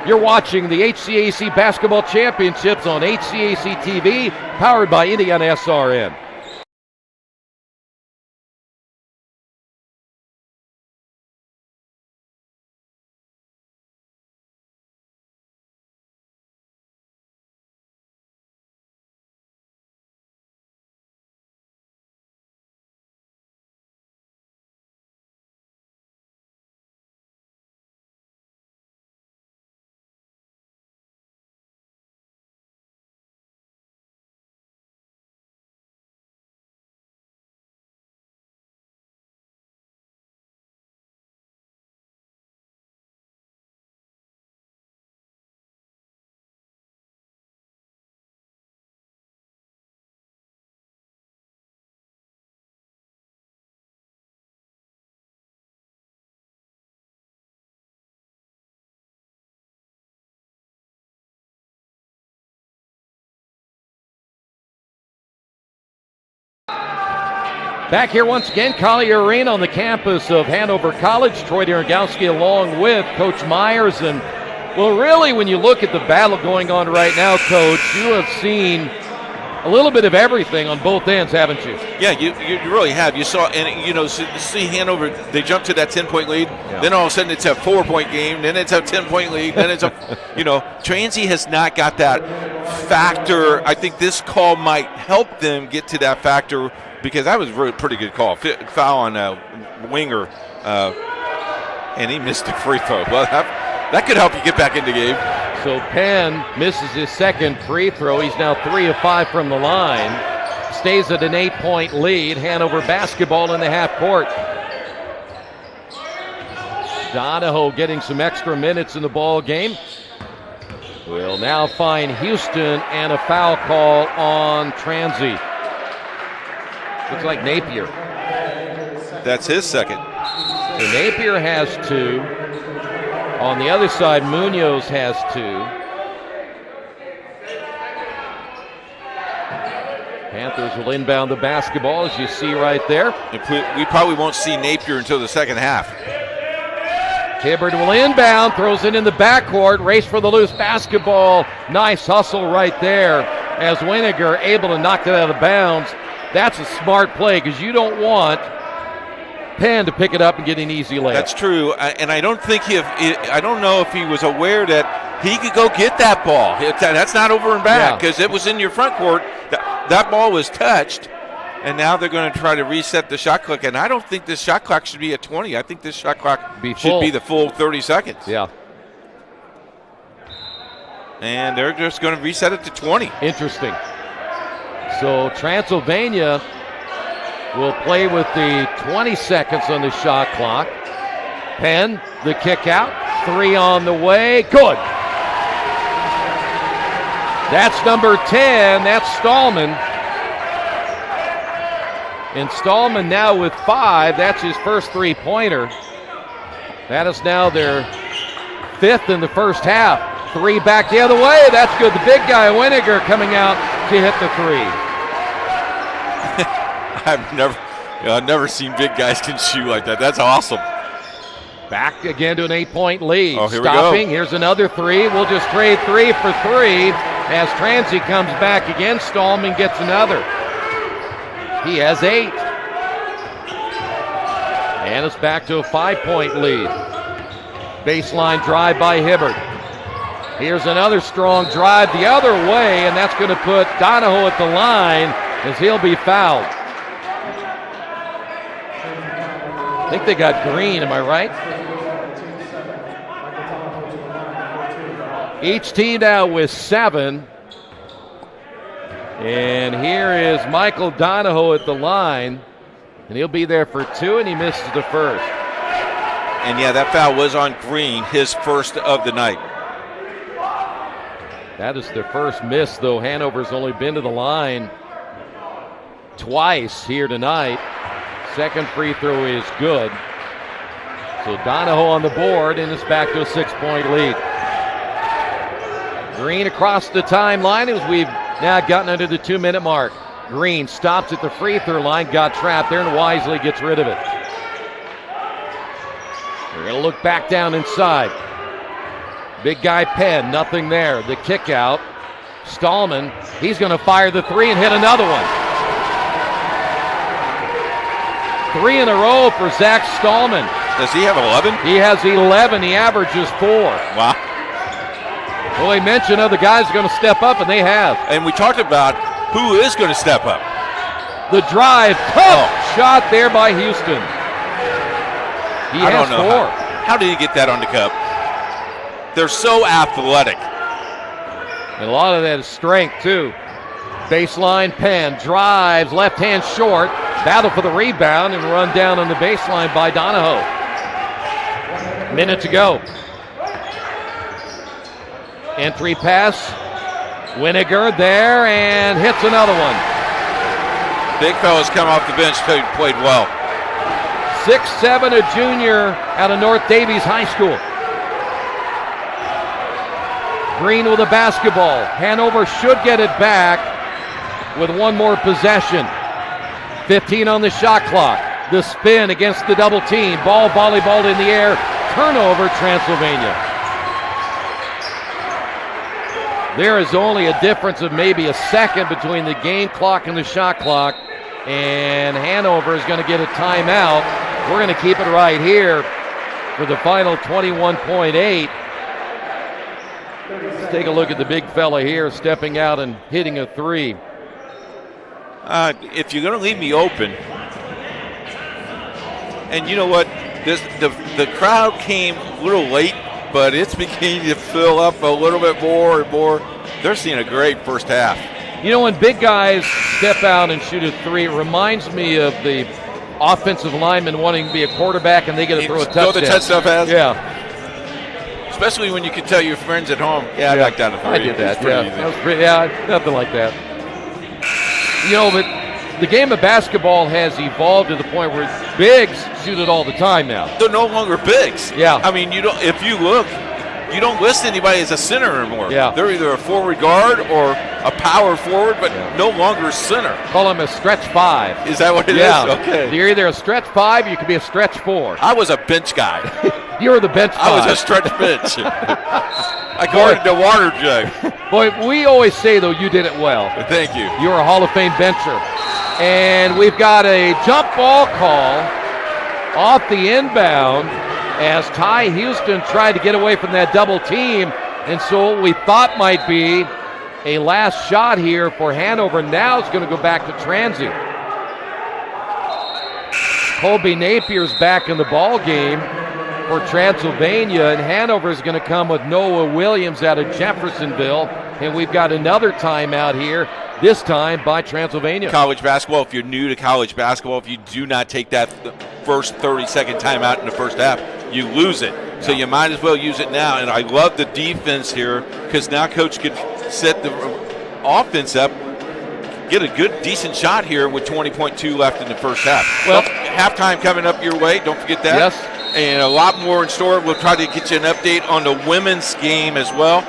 You're watching the HCAC Basketball Championships on HCAC TV, powered by IndianaSRN. Back here once again, Collier Arena on the campus of Hanover College. Troy Derogowski along with Coach Myers. And, well, really, when you look at the battle going on right now, Coach, you have seen a little bit of everything on both ends, haven't you? Yeah, you really have. You saw, and, you know, see Hanover, they jumped to that 10-point lead. Yeah. Then all of a sudden it's a 4-point game. Then it's a 10-point lead. Then it's a, you know, Transy has not got that factor. I think this call might help them get to that factor, because that was a really pretty good call. Foul on Winger, and he missed the free throw. Well, that could help you get back in the game. So Penn misses his second free throw. He's now 3 of 5 from the line. Stays at an 8-point lead. Hanover basketball in the half court. Donahoe getting some extra minutes in the ball game. We'll now find Houston and a foul call on Transy. Looks like Napier. That's his second. So Napier has 2. On the other side, Munoz has 2. Panthers will inbound the basketball, as you see right there. We probably won't see Napier until the second half. Hibbert will inbound, throws it in the backcourt, race for the loose basketball. Nice hustle right there as Winiger able to knock it out of bounds. That's a smart play, because you don't want Penn to pick it up and get an easy layup. That's true, and I don't think I don't know if he was aware that he could go get that ball. That's not over and back, because it was in your front court. That ball was touched, and now they're going to try to reset the shot clock. And I don't think this shot clock should be at 20. I think this shot clock should be the full 30 seconds. Yeah. And they're just going to reset it to 20. Interesting. So Transylvania will play with the 20 seconds on the shot clock. Penn, the kick out. 3 on the way. Good. That's number 10. That's Stallman. And Stallman now with 5. That's his first 3-pointer. That is now their 5th in the first half. 3 back the other way. That's good. The big guy, Winiger, coming out to hit the 3. I've never seen big guys can shoot like that. That's awesome. Back again to an 8-point lead. Oh, here Stopping. we go. Here's another 3. We'll just trade 3 for 3. As Transy comes back again, Stallman gets another. He has 8. And it's back to a 5-point lead. Baseline drive by Hibbert. Here's another strong drive the other way, and that's going to put Donahoe at the line as he'll be fouled. I think they got Green, am I right? Each team now with 7. And here is Michael Donahoe at the line. And he'll be there for 2, and he misses the first. And yeah, that foul was on Green, his first of the night. That is their first miss, though. Hanover's only been to the line twice here tonight. Second free throw is good. So Donahoe on the board, and it's back to a 6-point lead. Green across the timeline as we've now gotten under the 2-minute mark. Green stops at the free throw line, got trapped there, and wisely gets rid of it. We're going to look back down inside. Big guy Penn, nothing there. The kick out. Stallman, he's going to fire the 3 and hit another one. 3 in a row for Zach Stallman. Does he have 11? He has 11. He averages 4. Wow. Well, we mentioned other guys are going to step up, and they have. And we talked about who is going to step up. The drive, tough shot there by Houston. He has 4. How did he get that on the cup? They're so athletic. And a lot of that is strength, too. Baseline, Penn drives, left hand short. Battle for the rebound and run down on the baseline by Donahoe. Minute to go. Entry pass. Winnegar there and hits another one. Big fellas come off the bench, played well. 6'7", a junior out of North Davies High School. Green with a basketball. Hanover should get it back with one more possession. 15 on the shot clock. The spin against the double team. Ball volleyballed in the air. Turnover, Transylvania. There is only a difference of maybe a second between the game clock and the shot clock. And Hanover is going to get a timeout. We're going to keep it right here for the final 21.8. Let's take a look at the big fella here stepping out and hitting a 3. If you're going to leave me open, and you know what, the crowd came a little late, but it's beginning to fill up a little bit more and more. They're seeing a great first half. You know, when big guys step out and shoot a 3, it reminds me of the offensive lineman wanting to be a quarterback and they get to throw a touchdown. Throw the touchdown pass? Yeah. Especially when you can tell your friends at home, I backed down to 3. I did that, Easy. Nothing like that. You know, but the game of basketball has evolved to the point where bigs shoot it all the time now. They're no longer bigs. Yeah. I mean, if you look, you don't list anybody as a center anymore. Yeah. They're either a forward guard or a power forward, but no longer center. Call him a stretch 5. Is that what it is? Okay. You're either a stretch 5 or you could be a stretch 4. I was a bench guy. You were the bench 5. I was a stretch bench. I guarded the water jug. Boy, we always say, though, you did it well. Thank you. You're a Hall of Fame bencher. And we've got a jump ball call off the inbound as Ty Houston tried to get away from that double team. And so what we thought might be a last shot here for Hanover now is going to go back to Transy. Colby Napier's back in the ball game for Transylvania, and Hanover is going to come with Noah Williams out of Jeffersonville. And we've got another timeout here, this time by Transylvania. College basketball, if you're new to college basketball, if you do not take that first 30-second timeout in the first half, you lose it. So you might as well use it now. And I love the defense here because now Coach can set the offense up, get a good, decent shot here with 20.2 left in the first half. Well, halftime coming up your way. Don't forget that. Yes. And a lot more in store. We'll try to get you an update on the women's game as well.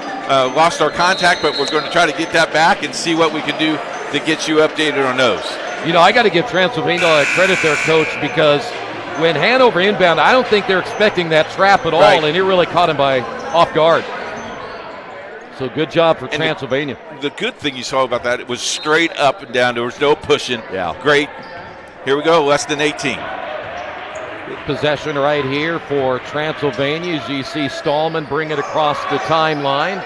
Lost our contact, but we're going to try to get that back and see what we can do to get you updated on those. You know, I got to give Transylvania credit there, Coach, because when Hanover inbound, I don't think they're expecting that trap at all, and it really caught him by off guard. So good job for And Transylvania. The good thing you saw about that, it was straight up and down. There was no pushing. Yeah. Great. Here we go, less than 18. Good possession right here for Transylvania as you see Stallman bring it across the timeline.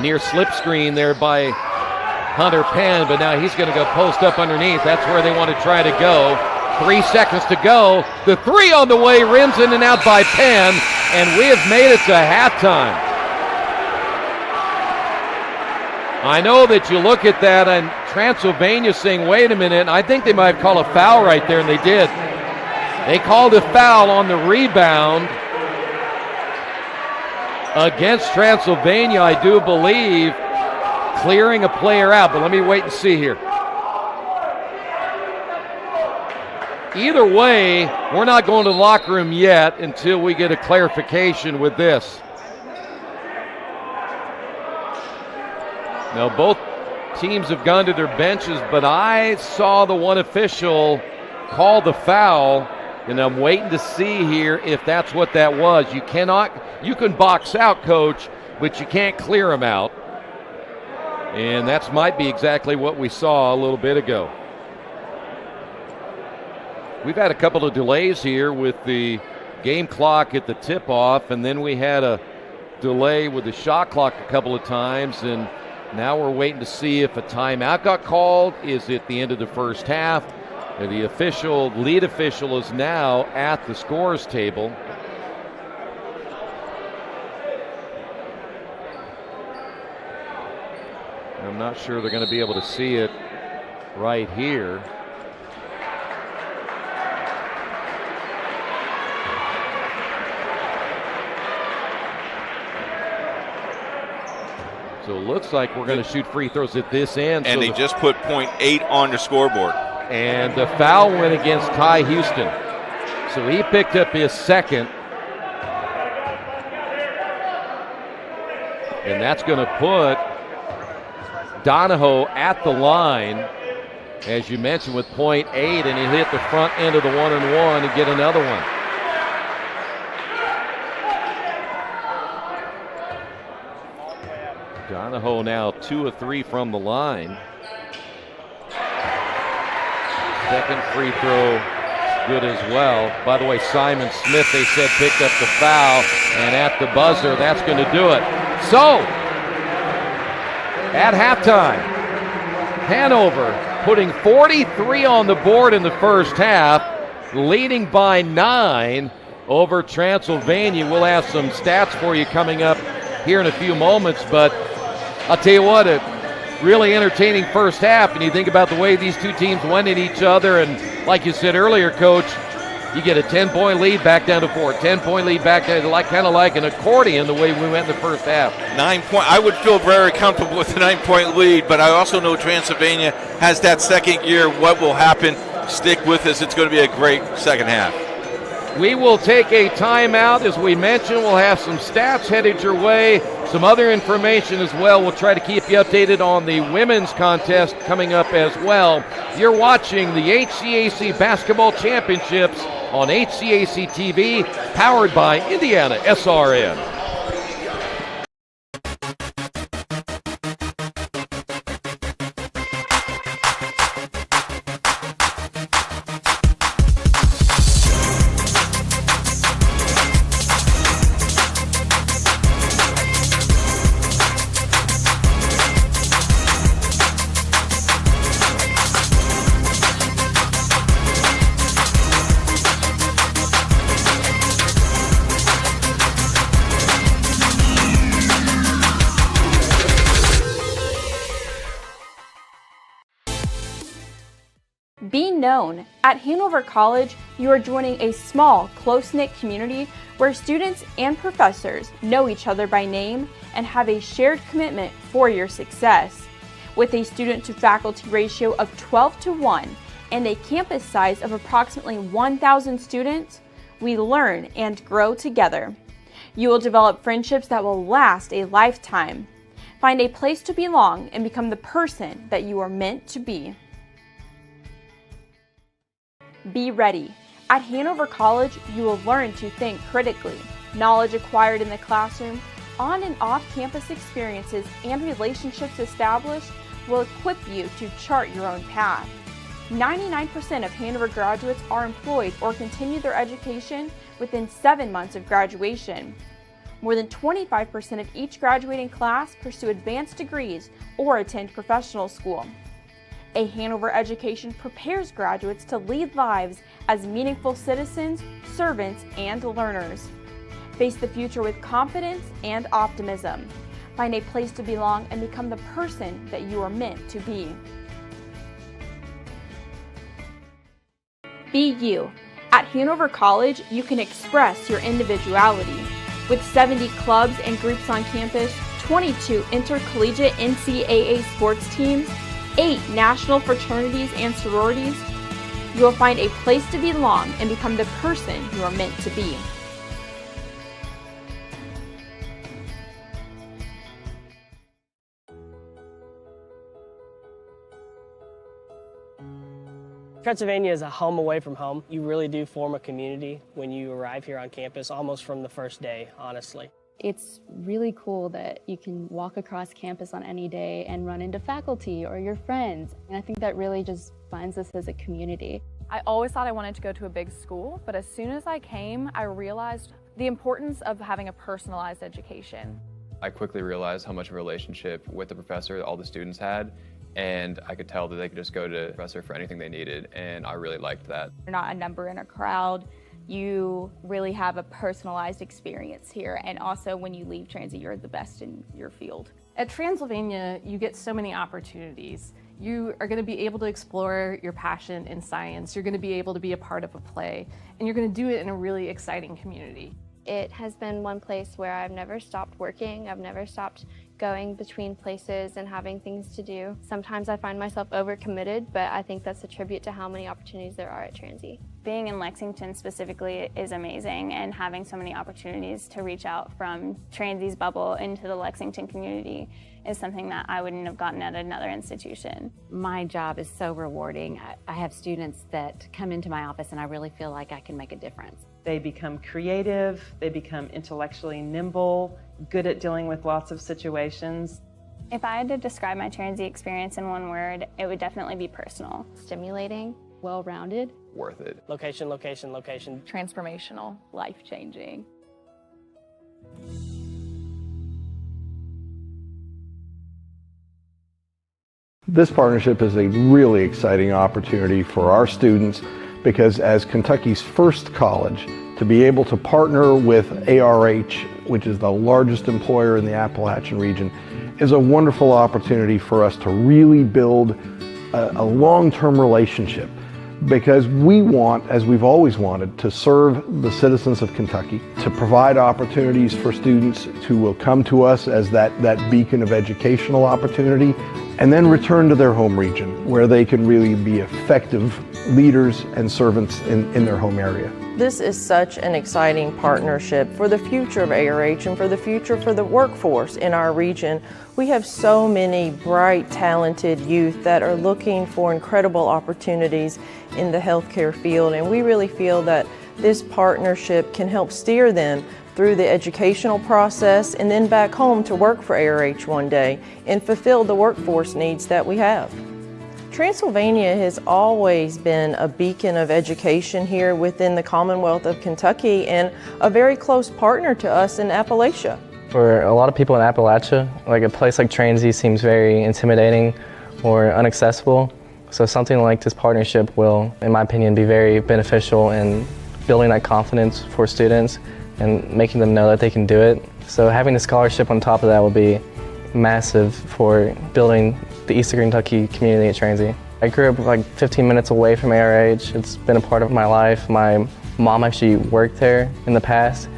Near slip screen there by Hunter Penn, but now he's going to go post up underneath. That's where they want to try to go. 3 seconds to go. The three on the way, rims in and out by Penn, and we have made it to halftime. I know that you look at that and Transylvania saying, wait a minute, I think they might call a foul right there, and they did. They called a foul on the rebound against Transylvania, I do believe, clearing a player out, but let me wait and see here. Either way, we're not going to the locker room yet until we get a clarification with this. Now, both teams have gone to their benches, but I saw the one official call the foul, and I'm waiting to see here if that's what that was. You can box out, coach, but you can't clear them out. And that might be exactly what we saw a little bit ago. We've had a couple of delays here with the game clock at the tip-off, and then we had a delay with the shot clock a couple of times, and now we're waiting to see if a timeout got called. Is it the end of the first half? The lead official is now at the scores table. I'm not sure they're going to be able to see it right here. So it looks like we're going to shoot free throws at this end. And they just put .8 on the scoreboard. And the foul went against Ty Houston. So he picked up his second. And that's going to put Donahoe at the line, as you mentioned, with .8, and he hit the front end of the one-and-one and get another one. Donahoe now 2 of 3 from the line. Second free throw good as well. By the way, Simon Smith, they said, picked up the foul, and at the buzzer, that's going to do it. So, at halftime, Hanover putting 43 on the board in the first half, leading by 9 over Transylvania. We'll have some stats for you coming up here in a few moments, but I'll tell you what, a really entertaining first half, and you think about the way these two teams went at each other, and like you said earlier, Coach, you get a 10-point lead back down to 4, 10-point lead back down to kind of like an accordion the way we went in the first half. 9 point. I would feel very comfortable with the 9-point lead, but I also know Transylvania has that second year. What will happen? Stick with us. It's going to be a great second half. We will take a timeout. As we mentioned, we'll have some stats headed your way, some other information as well. We'll try to keep you updated on the women's contest coming up as well. You're watching the HCAC Basketball Championships on HCAC TV, powered by IndianaSRN. Be known. At Hanover College, you are joining a small, close-knit community where students and professors know each other by name and have a shared commitment for your success. With a student-to-faculty ratio of 12-1 and a campus size of approximately 1,000 students, we learn and grow together. You will develop friendships that will last a lifetime. Find a place to belong and become the person that you are meant to be. Be ready. At Hanover College, you will learn to think critically. Knowledge acquired in the classroom on and off-campus experiences and relationships established will equip you to chart your own path. 99% of Hanover graduates are employed or continue their education within 7 months of graduation. More than 25% of each graduating class pursue advanced degrees or attend professional school. A Hanover education prepares graduates to lead lives as meaningful citizens, servants, and learners. Face the future with confidence and optimism. Find a place to belong and become the person that you are meant to be. Be you. At Hanover College, you can express your individuality. With 70 clubs and groups on campus, 22 intercollegiate NCAA sports teams, 8 national fraternities and sororities, you will find a place to belong and become the person you are meant to be. Transylvania is a home away from home. You really do form a community when you arrive here on campus, almost from the first day, honestly. It's really cool that you can walk across campus on any day and run into faculty or your friends. And I think that really just binds us as a community. I always thought I wanted to go to a big school, but as soon as I came, I realized the importance of having a personalized education. I quickly realized how much of a relationship with the professor all the students had, and I could tell that they could just go to the professor for anything they needed, and I really liked that. You're not a number in a crowd. You really have a personalized experience here, and also when you leave Transy, you're the best in your field. At Transylvania, you get so many opportunities. You are going to be able to explore your passion in science. You're going to be able to be a part of a play, and you're going to do it in a really exciting community. It has been one place where I've never stopped working. I've never stopped going between places and having things to do. Sometimes I find myself overcommitted, but I think that's a tribute to how many opportunities there are at Transy. Being in Lexington specifically is amazing, and having so many opportunities to reach out from Transy's bubble into the Lexington community is something that I wouldn't have gotten at another institution. My job is so rewarding. I have students that come into my office and I really feel like I can make a difference. They become creative, they become intellectually nimble, good at dealing with lots of situations. If I had to describe my Transy experience in one word, it would definitely be personal. Stimulating, well-rounded. Worth it. Location, location, location. Transformational, life-changing. This partnership is a really exciting opportunity for our students because as Kentucky's first college, to be able to partner with ARH, which is the largest employer in the Appalachian region, is a wonderful opportunity for us to really build a long-term relationship, because we want, as we've always wanted, to serve the citizens of Kentucky, to provide opportunities for students who will come to us as that beacon of educational opportunity, and then return to their home region where they can really be effective leaders and servants in their home area. This is such an exciting partnership for the future of ARH and for the future for the workforce in our region. We have so many bright, talented youth that are looking for incredible opportunities in the healthcare field, and we really feel that this partnership can help steer them through the educational process and then back home to work for ARH one day and fulfill the workforce needs that we have. Transylvania has always been a beacon of education here within the Commonwealth of Kentucky and a very close partner to us in Appalachia. For a lot of people in Appalachia, like a place like Transy seems very intimidating or inaccessible. So something like this partnership will, in my opinion, be very beneficial in building that confidence for students and making them know that they can do it. So having a scholarship on top of that will be massive for building the Eastern Kentucky community at Transy. I grew up like 15 minutes away from ARH. It's been a part of my life. My mom actually worked there in the past,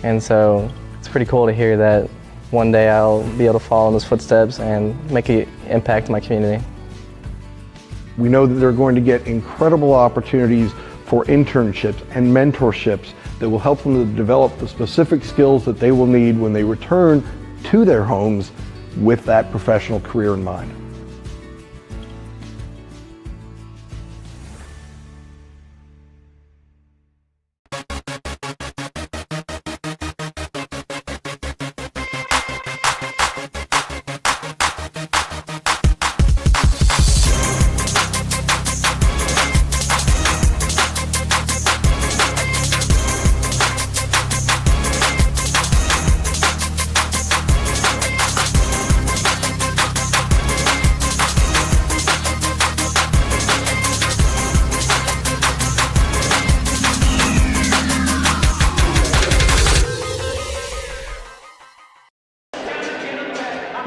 and so it's pretty cool to hear that one day I'll be able to follow in those footsteps and make an impact in my community. We know that they're going to get incredible opportunities for internships and mentorships that will help them to develop the specific skills that they will need when they return to their homes with that professional career in mind.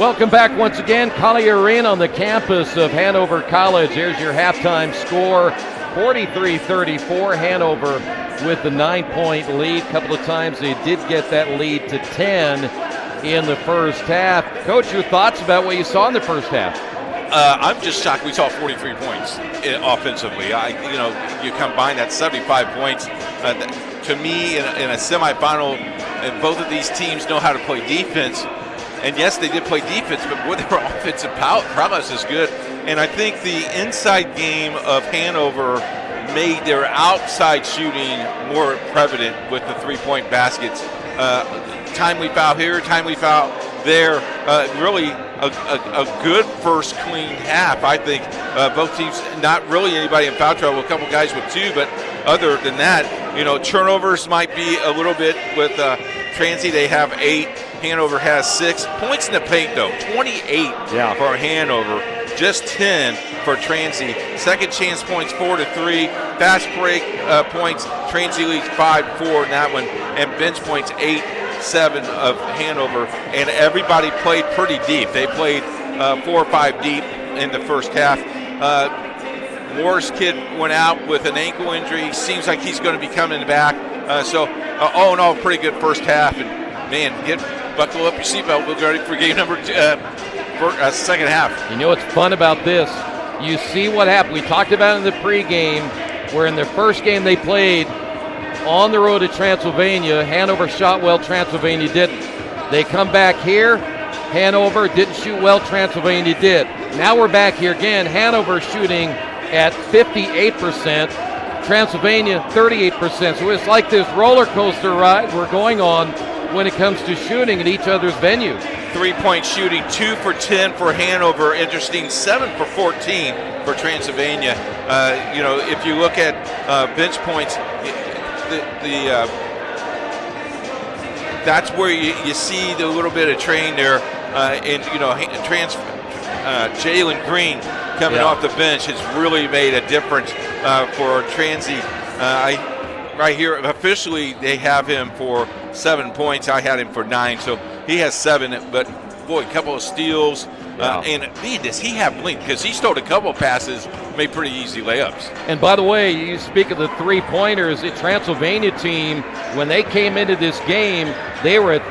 Welcome back once again. Collier Arena on the campus of Hanover College. Here's your halftime score, 43-34. Hanover with the 9-point lead. A couple of times they did get that lead to 10 in the first half. Coach, your thoughts about what you saw in the first half? I'm just shocked we saw 43 points offensively. You combine that 75 points. To me, in a semifinal, and both of these teams know how to play defense. And yes, they did play defense, but their offensive prowess is good. And I think the inside game of Hanover made their outside shooting more prevalent with the three-point baskets. Timely foul here, timely foul there. Really a good first clean half, I think. Both teams, not really anybody in foul trouble. A couple guys with 2, but other than that, turnovers might be a little bit with Transy. They have 8. Hanover has 6. Points in the paint, though, 28 for Hanover, just 10 for Transy. Second chance points, 4-3. Fast break points, Transy leads 5-4 in that one. And bench points, 8-7 of Hanover. And everybody played pretty deep. They played 4 or 5 deep in the first half. Moore's kid went out with an ankle injury. Seems like he's going to be coming back. All in all, pretty good first half. And, man, buckle up your seatbelt. We'll get ready for game number 2, second half. You know what's fun about this? You see what happened. We talked about it in the pregame, where in their first game they played on the road to Transylvania. Hanover shot well, Transylvania didn't. They come back here. Hanover didn't shoot well, Transylvania did. Now we're back here again. Hanover shooting at 58%, Transylvania 38%. So it's like this roller coaster ride we're going on when it comes to shooting in each other's venues. 3-point shooting, 2 for 10 for Hanover. Interesting, 7 for 14 for Transylvania. If you look at bench points, that's where you see the little bit of train there. Jalen Green coming off the bench has really made a difference for Transy. Right here, officially, they have him for 7 points. I had him for 9, so he has 7. But, boy, a couple of steals. And, man, does he have length? Because he stole a couple of passes, made pretty easy layups. And, by the way, you speak of the three-pointers. The Transylvania team, when they came into this game, they were at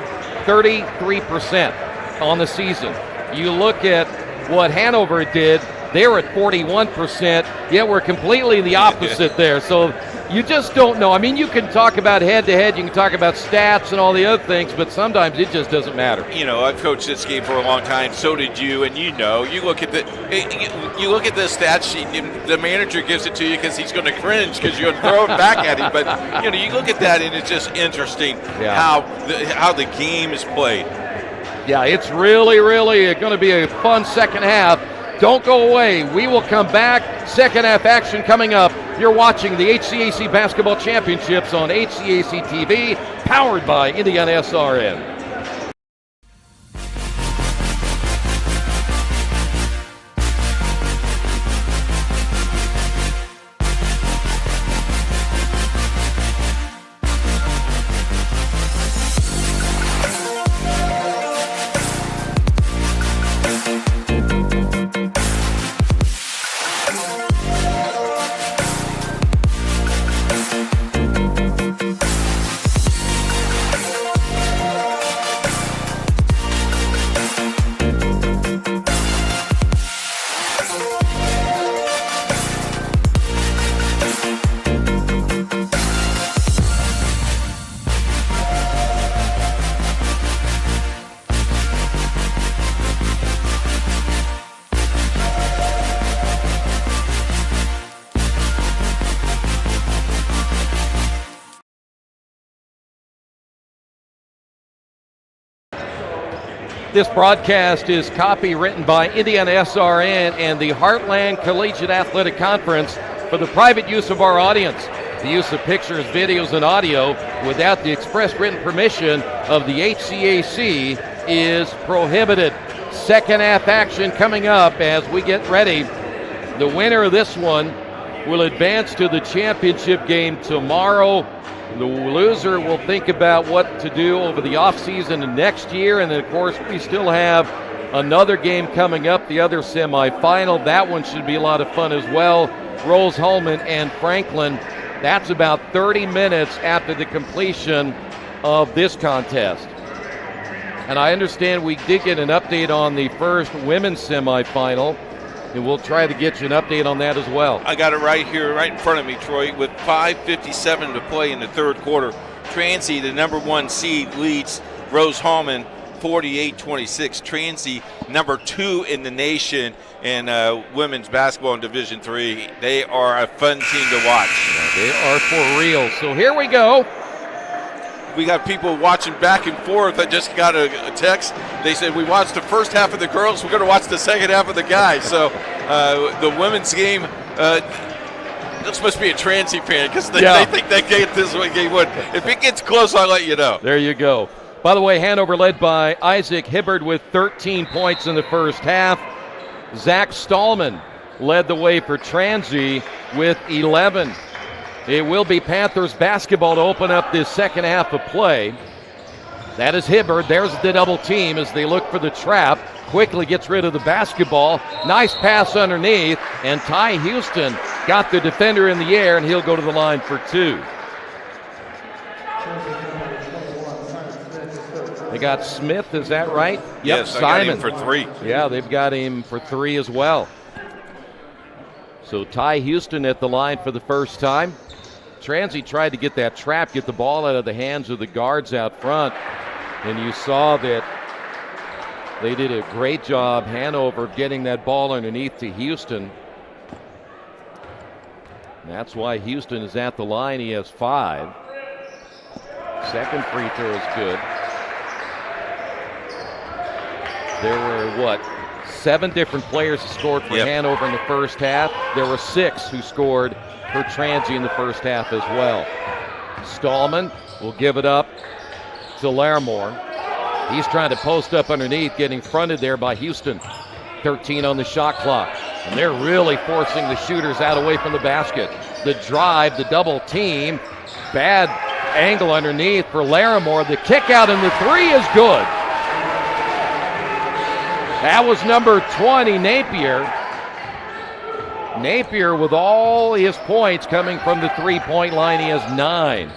33% on the season. You look at what Hanover did, they were at 41%, yet we're completely the opposite there. So you just don't know. I mean, you can talk about head-to-head, you can talk about stats and all the other things, but sometimes it just doesn't matter. I've coached this game for a long time. So did you, and you look at the stat sheet, and the manager gives it to you because he's going to cringe because you're going to throw it back at him. But you look at that, and it's just interesting how the game is played. Yeah, it's really, really going to be a fun second half. Don't go away. We will come back. Second half action coming up. You're watching the HCAC Basketball Championships on HCAC TV, powered by IndianaSRN. This broadcast is copywritten by IndianaSRN and the Heartland Collegiate Athletic Conference for the private use of our audience. The use of pictures, videos, and audio without the express written permission of the HCAC is prohibited. Second half action coming up as we get ready. The winner of this one will advance to the championship game tomorrow. The loser will think about what to do over the offseason and next year. And then, of course, we still have Another game coming up, the other semifinal. That one should be a lot of fun as well. Rose-Hulman and Franklin. That's about 30 minutes after the completion of this contest. And I understand we did get an update on the first women's semifinal, and we'll try to get you an update on that as well. I got it right here, right in front of me, Troy, with 5:57 to play in the third quarter. Transy, the number 1 seed, leads Rose-Hulman 48-26. Transy, number 2 in the nation in women's basketball in Division III. They are a fun team to watch. They are for real. So here we go. We got people watching back and forth. I just got a text. They said we watched the first half of the girls. We're going to watch the second half of the guys. So the women's game, this must be a Transy fan because they think they get this game win. If it gets close, I'll let you know. There you go. By the way, Hanover led by Isaac Hibbard with 13 points in the first half. Zach Stallman led the way for Transy with 11. It will be Panthers basketball to open up this second half of play. That is Hibbard. There's the double team as they look for the trap. Quickly gets rid of the basketball. Nice pass underneath. And Ty Houston got the defender in the air, and he'll go to the line for 2. They got Smith, is that right? Yes, Simon. I got him for 3. Yeah, they've got him for 3 as well. So Ty Houston at the line for the first time. Transy tried to get that trap, get the ball out of the hands of the guards out front. And you saw that they did a great job, Hanover, getting that ball underneath to Houston. And that's why Houston is at the line. He has 5. Second free throw is good. There were, 7 different players who scored for Hanover in the first half. There were 6 who scored for Transy in the first half as well. Stallman will give it up to Larimore. He's trying to post up underneath, getting fronted there by Houston. 13 on the shot clock. And they're really forcing the shooters out away from the basket. The drive, the double team. Bad angle underneath for Larimore. The kick out and the 3 is good. That was number 20, Napier. Napier with all his points coming from the three-point line. He has 9.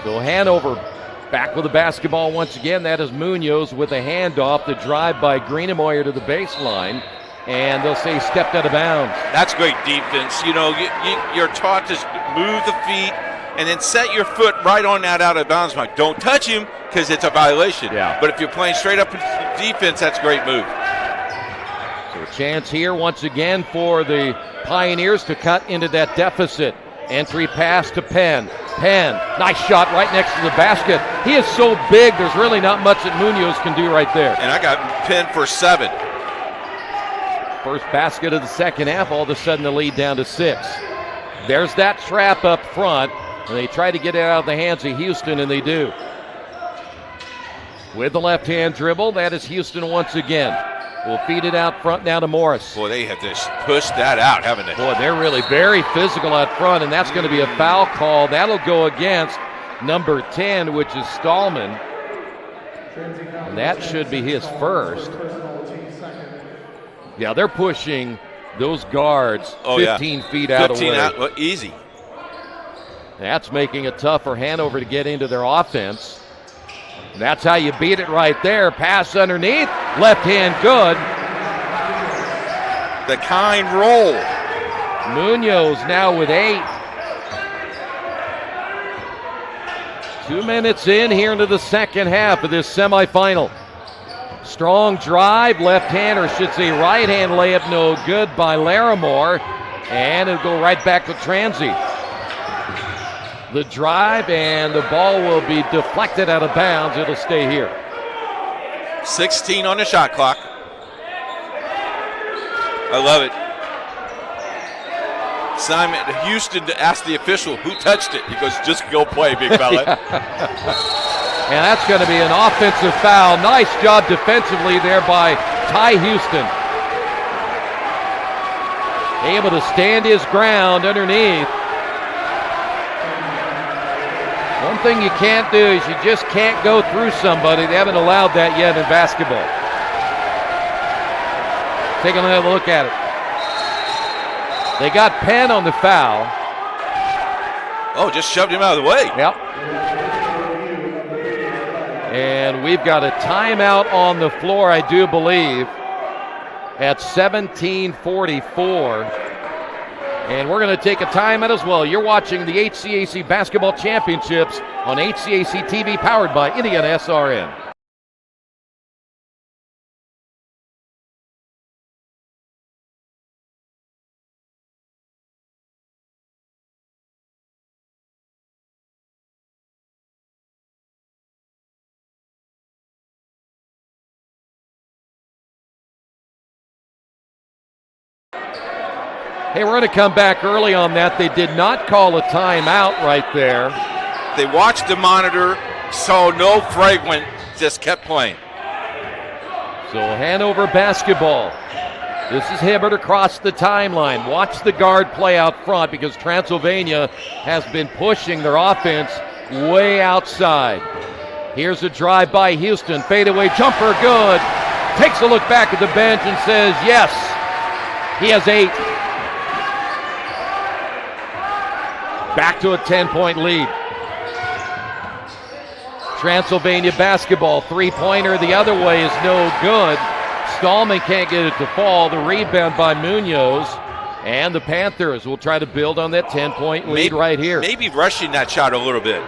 So Hanover back with the basketball once again. That is Munoz with a handoff. The drive by Greenemeyer to the baseline. And they'll say stepped out of bounds. That's great defense. You know, you're taught to move the feet and then set your foot right on that out of bounds mark. Don't touch him because it's a violation. Yeah. But if you're playing straight up defense, that's a great move. So a chance here once again for the Pioneers to cut into that deficit. Entry pass to Penn. Penn, nice shot right next to the basket. He is so big, there's really not much that Munoz can do right there. And I got Penn for 7. First basket of the second half, all of a sudden the lead down to 6. There's that trap up front, and they try to get it out of the hands of Houston, and they do. With the left-hand dribble, that is Houston once again. We'll feed it out front now to Morris. Boy, they have just pushed that out, haven't they? Boy, they're really very physical out front, and that's going to be a foul call. That'll go against number 10, which is Stallman. And that should be his first. Yeah, they're pushing those guards 15 feet out away. 15 out, well, easy. That's making it tough for Hanover to get into their offense. That's how you beat it right there. Pass underneath, left hand good. The kind roll. Munoz now with 8. 2 minutes in here into the second half of this semifinal. Strong drive, left hand, or should say right hand layup, no good by Larimore. And it'll go right back to Transy. The drive, and the ball will be deflected out of bounds. It'll stay here. 16 on the shot clock. I love it. Simon Houston asked the official who touched it. He goes, just go play, big fella. And that's going to be an offensive foul. Nice job defensively there by Ty Houston. Able to stand his ground underneath. One thing you can't do is you just can't go through somebody. They haven't allowed that yet in basketball. Take another look at it. They got Penn on the foul. Oh, just shoved him out of the way. Yep. And we've got a timeout on the floor, I do believe, at 17:44. And we're going to take a timeout as well. You're watching the HCAC Basketball Championships on HCAC TV, powered by IndianaSRN. Hey, we're going to come back early on that. They did not call a timeout right there. They watched the monitor, saw no flagrant, just kept playing. So Hanover basketball. This is Hibbert across the timeline. Watch the guard play out front because Transylvania has been pushing their offense way outside. Here's a drive by Houston. Fadeaway jumper, good. Takes a look back at the bench and says, yes, he has 8. Back to a 10-point lead. Transylvania basketball. Three-pointer the other way is no good. Stallman can't get it to fall. The rebound by Munoz. And the Panthers will try to build on that 10-point lead right here. Maybe rushing that shot a little bit.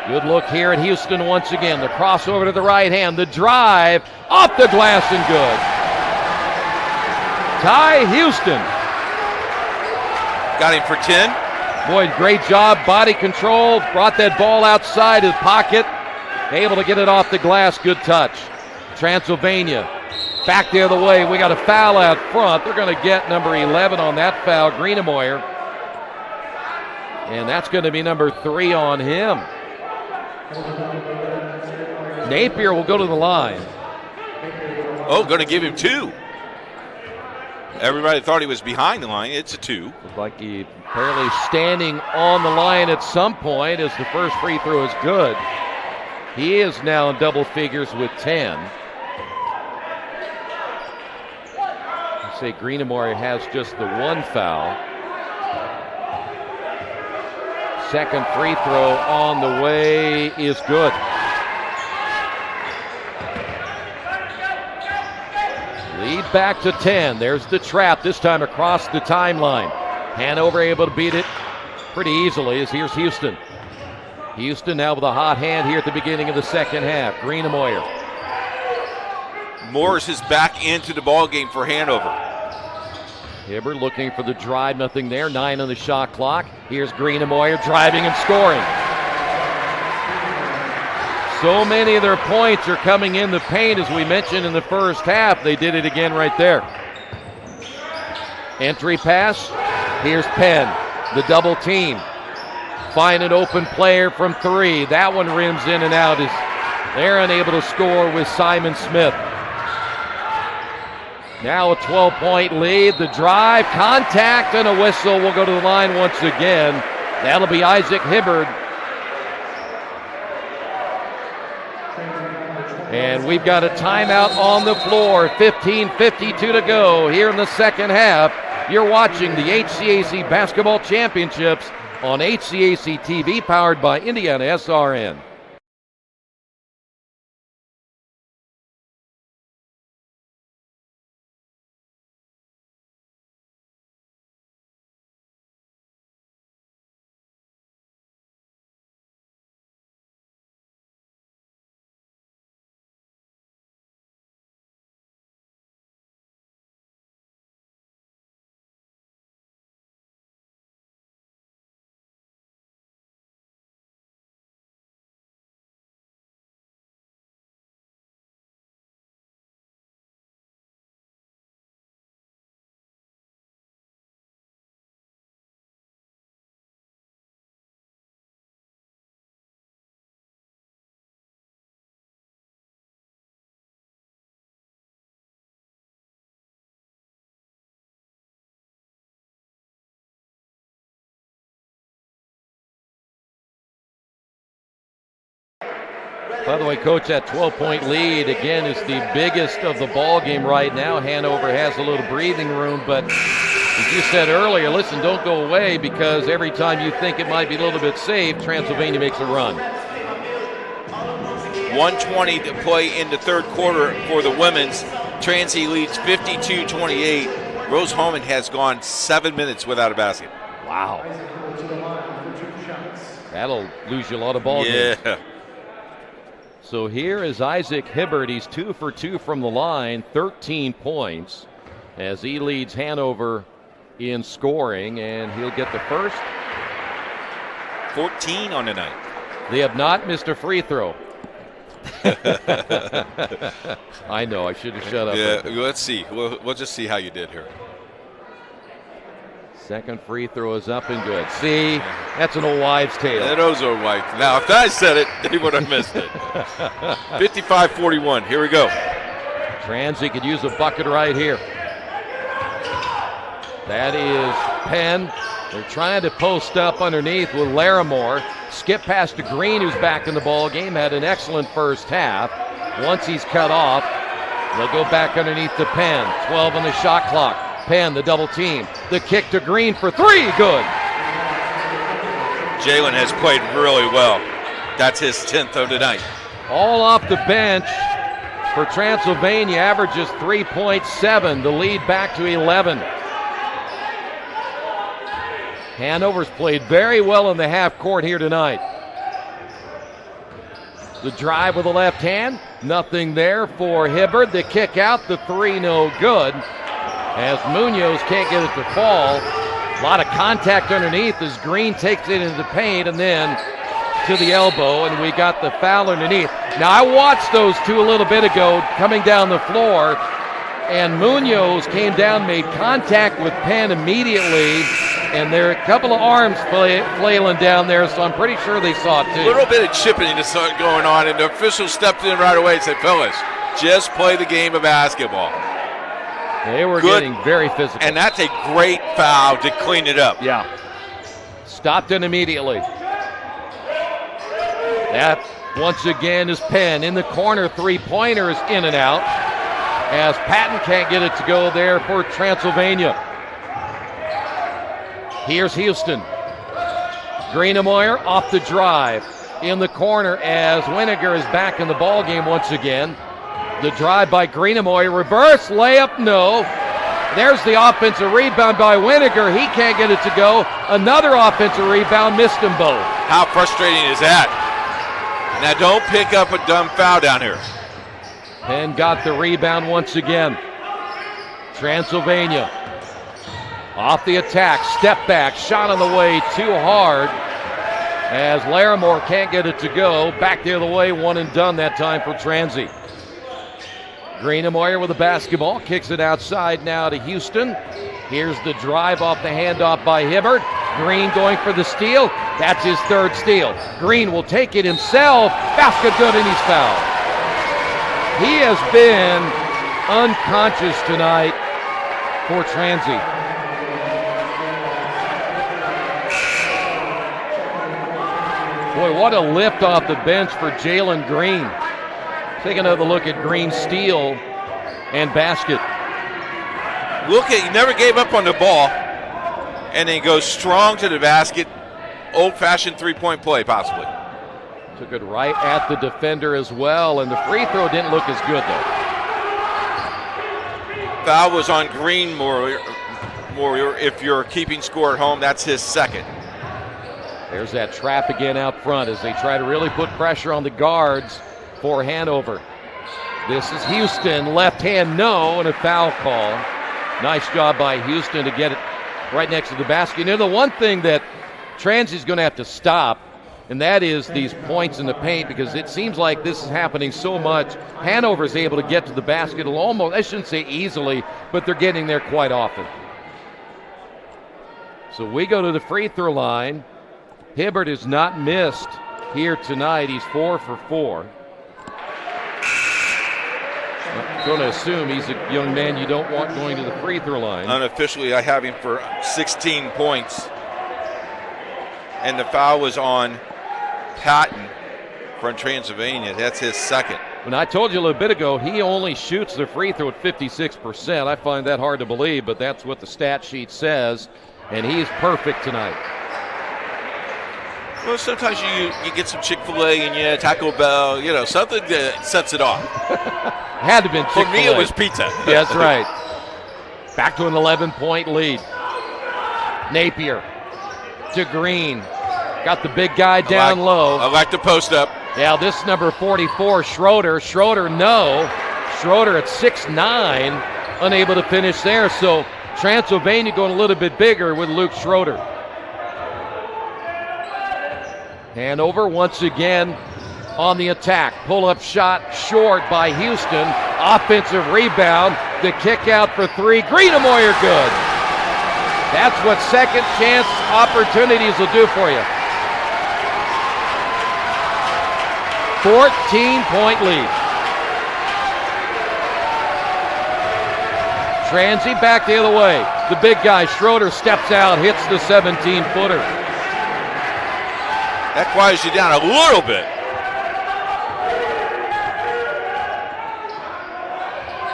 Good look here at Houston once again. The crossover to the right hand. The drive off the glass and good. Ty Houston. Got him for 10. Boy, great job, body control, brought that ball outside his pocket, able to get it off the glass, good touch. Transylvania, back the other way, we got a foul out front. They're going to get number 11 on that foul, Greenamoyer. And that's going to be number 3 on him. Napier will go to the line. Oh, going to give him 2. Everybody thought he was behind the line. It's a 2. Looked like he apparently standing on the line at some point as the first free throw is good. He is now in double figures with 10. I say Greenamoyer has just the 1 foul. Second free throw on the way is good. Lead back to 10. There's the trap, this time across the timeline. Hanover able to beat it pretty easily as here's Houston. Houston now with a hot hand here at the beginning of the second half. Greenamoyer. Morris is back into the ball game for Hanover. Hibbert looking for the drive, nothing there. 9 on the shot clock. Here's Greenamoyer driving and scoring. So many of their points are coming in the paint, as we mentioned in the first half. They did it again right there. Entry pass. Here's Penn, the double team. Find an open player from 3. That one rims in and out as they're unable to score with Simon Smith. Now a 12-point lead. The drive, contact, and a whistle will go to the line once again. That'll be Isaac Hibbert. And we've got a timeout on the floor. 15:52 to go here in the second half. You're watching the HCAC Basketball Championships on HCAC TV, powered by IndianaSRN. By the way, Coach, that 12-point lead, again, is the biggest of the ball game right now. Hanover has a little breathing room, but as you said earlier, listen, don't go away, because every time you think it might be a little bit safe, Transylvania makes a run. 1:20 to play in the third quarter for the women's. Transy leads 52-28. Rose Holman has gone 7 minutes without a basket. Wow. That'll lose you a lot of ball games. Yeah. So here is Isaac Hibbert. He's 2 for 2 from the line, 13 points, as he leads Hanover in scoring, and he'll get the first. 14 on the night. They have not missed a free throw. I know, I should have shut up. Yeah, let's see. We'll just see how you did here. Second free throw is up and good. See, that's an old wives' tale. That is old wives. Now, if I said it, they would have missed it. 55-41. Here we go. Transy could use a bucket right here. That is Penn. They're trying to post up underneath with Larimore. Skip pass to Green, who's back in the ball game. Had an excellent first half. Once he's cut off, they'll go back underneath to Penn. 12 on the shot clock. Penn, the double team. The kick to Green for 3. Good. Jalen has played really well. That's his 10th of the night. All off the bench for Transylvania. Averages 3.7. The lead back to 11. Hanover's played very well in the half court here tonight. The drive with the left hand. Nothing there for Hibbert. The kick out. The 3 no good. As Munoz can't get it to fall. A lot of contact underneath as Green takes it into the paint and then to the elbow, and we got the foul underneath. Now, I watched those two a little bit ago coming down the floor, and Munoz came down, made contact with Penn immediately, and there are a couple of arms flailing down there, so I'm pretty sure they saw it too. A little bit of chipping going on, and the official stepped in right away and said, fellas, just play the game of basketball. They were getting very physical. And that's a great foul to clean it up. Yeah. Stopped it immediately. That, once again, is Penn. In the corner, three-pointer is in and out, as Patton can't get it to go there for Transylvania. Here's Houston. Greenemeyer off the drive. In the corner as Winiger is back in the ballgame once again. The drive by Greenemeyer, reverse layup, no. There's the offensive rebound by Winiger. He can't get it to go. Another offensive rebound, missed them both. How frustrating is that? Now don't pick up a dumb foul down here. Penn got the rebound once again. Transylvania off the attack, step back, shot on the way, too hard. As Larimore can't get it to go. Back the other way, one and done that time for Transy. Greenemeyer with the basketball, kicks it outside now to Houston. Here's the drive off the handoff by Hibbert. Green going for the steal. That's his third steal. Green will take it himself. Basket good, and he's fouled. He has been unconscious tonight for Transy. Boy, what a lift off the bench for Jalen Green. Take another look at Green's steal and basket. Look at, he never gave up on the ball, and then goes strong to the basket. Old-fashioned three-point play, possibly. Took it right at the defender as well, and the free throw didn't look as good, though. Foul was on Green, more if you're keeping score at home. That's his second. There's that trap again out front as they try to really put pressure on the guards for Hanover. This is Houston, left hand no, and a foul call. Nice job by Houston to get it right next to the basket. You know, the one thing that Transy's going to have to stop, and that is these points in the paint, because it seems like this is happening so much. Hanover's able to get to the basket almost, I shouldn't say easily, but they're getting there quite often. So we go to the free throw line. Hibbert is not missed here tonight. He's 4 for 4. I'm going to assume he's a young man you don't want going to the free throw line. Unofficially, I have him for 16 points. And the foul was on Patton from Transylvania. That's his second. When I told you a little bit ago, he only shoots the free throw at 56%. I find that hard to believe, but that's what the stat sheet says, and he's perfect tonight. Well, sometimes you get some Chick-fil-A and Taco Bell, something that sets it off. Had to have been Chick-fil-A. For me, it was pizza. Yeah, that's right. Back to an 11-point lead. Napier to Green. Got the big guy down low. I like the post up. Yeah, this is number 44, Schroeder. Schroeder at 6'9", unable to finish there. So Transylvania going a little bit bigger with Luke Schroeder. Hanover once again on the attack. Pull-up shot short by Houston. Offensive rebound. The kick out for three. Greenamoyer good. That's what second chance opportunities will do for you. 14-point lead. Transy back the other way. The big guy, Schroeder, steps out, hits the 17-footer. That quiets you down a little bit.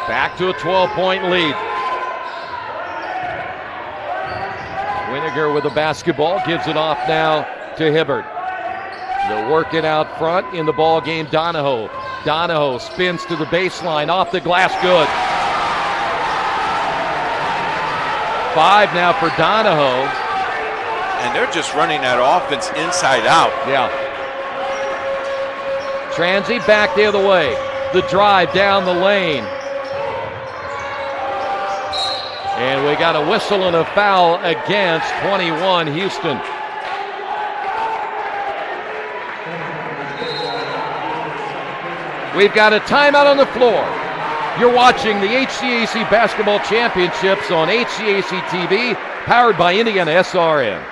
Back to a 12-point lead. Winiger with the basketball, gives it off now to Hibbert. They'll work it out front in the ball game. Donahoe. Donahoe spins to the baseline, off the glass, good. 5 now for Donahoe. And they're just running that offense inside out. Yeah. Transy back the other way. The drive down the lane. And we got a whistle and a foul against 21 Houston. We've got a timeout on the floor. You're watching the HCAC Basketball Championships on HCAC TV, powered by IndianaSRN.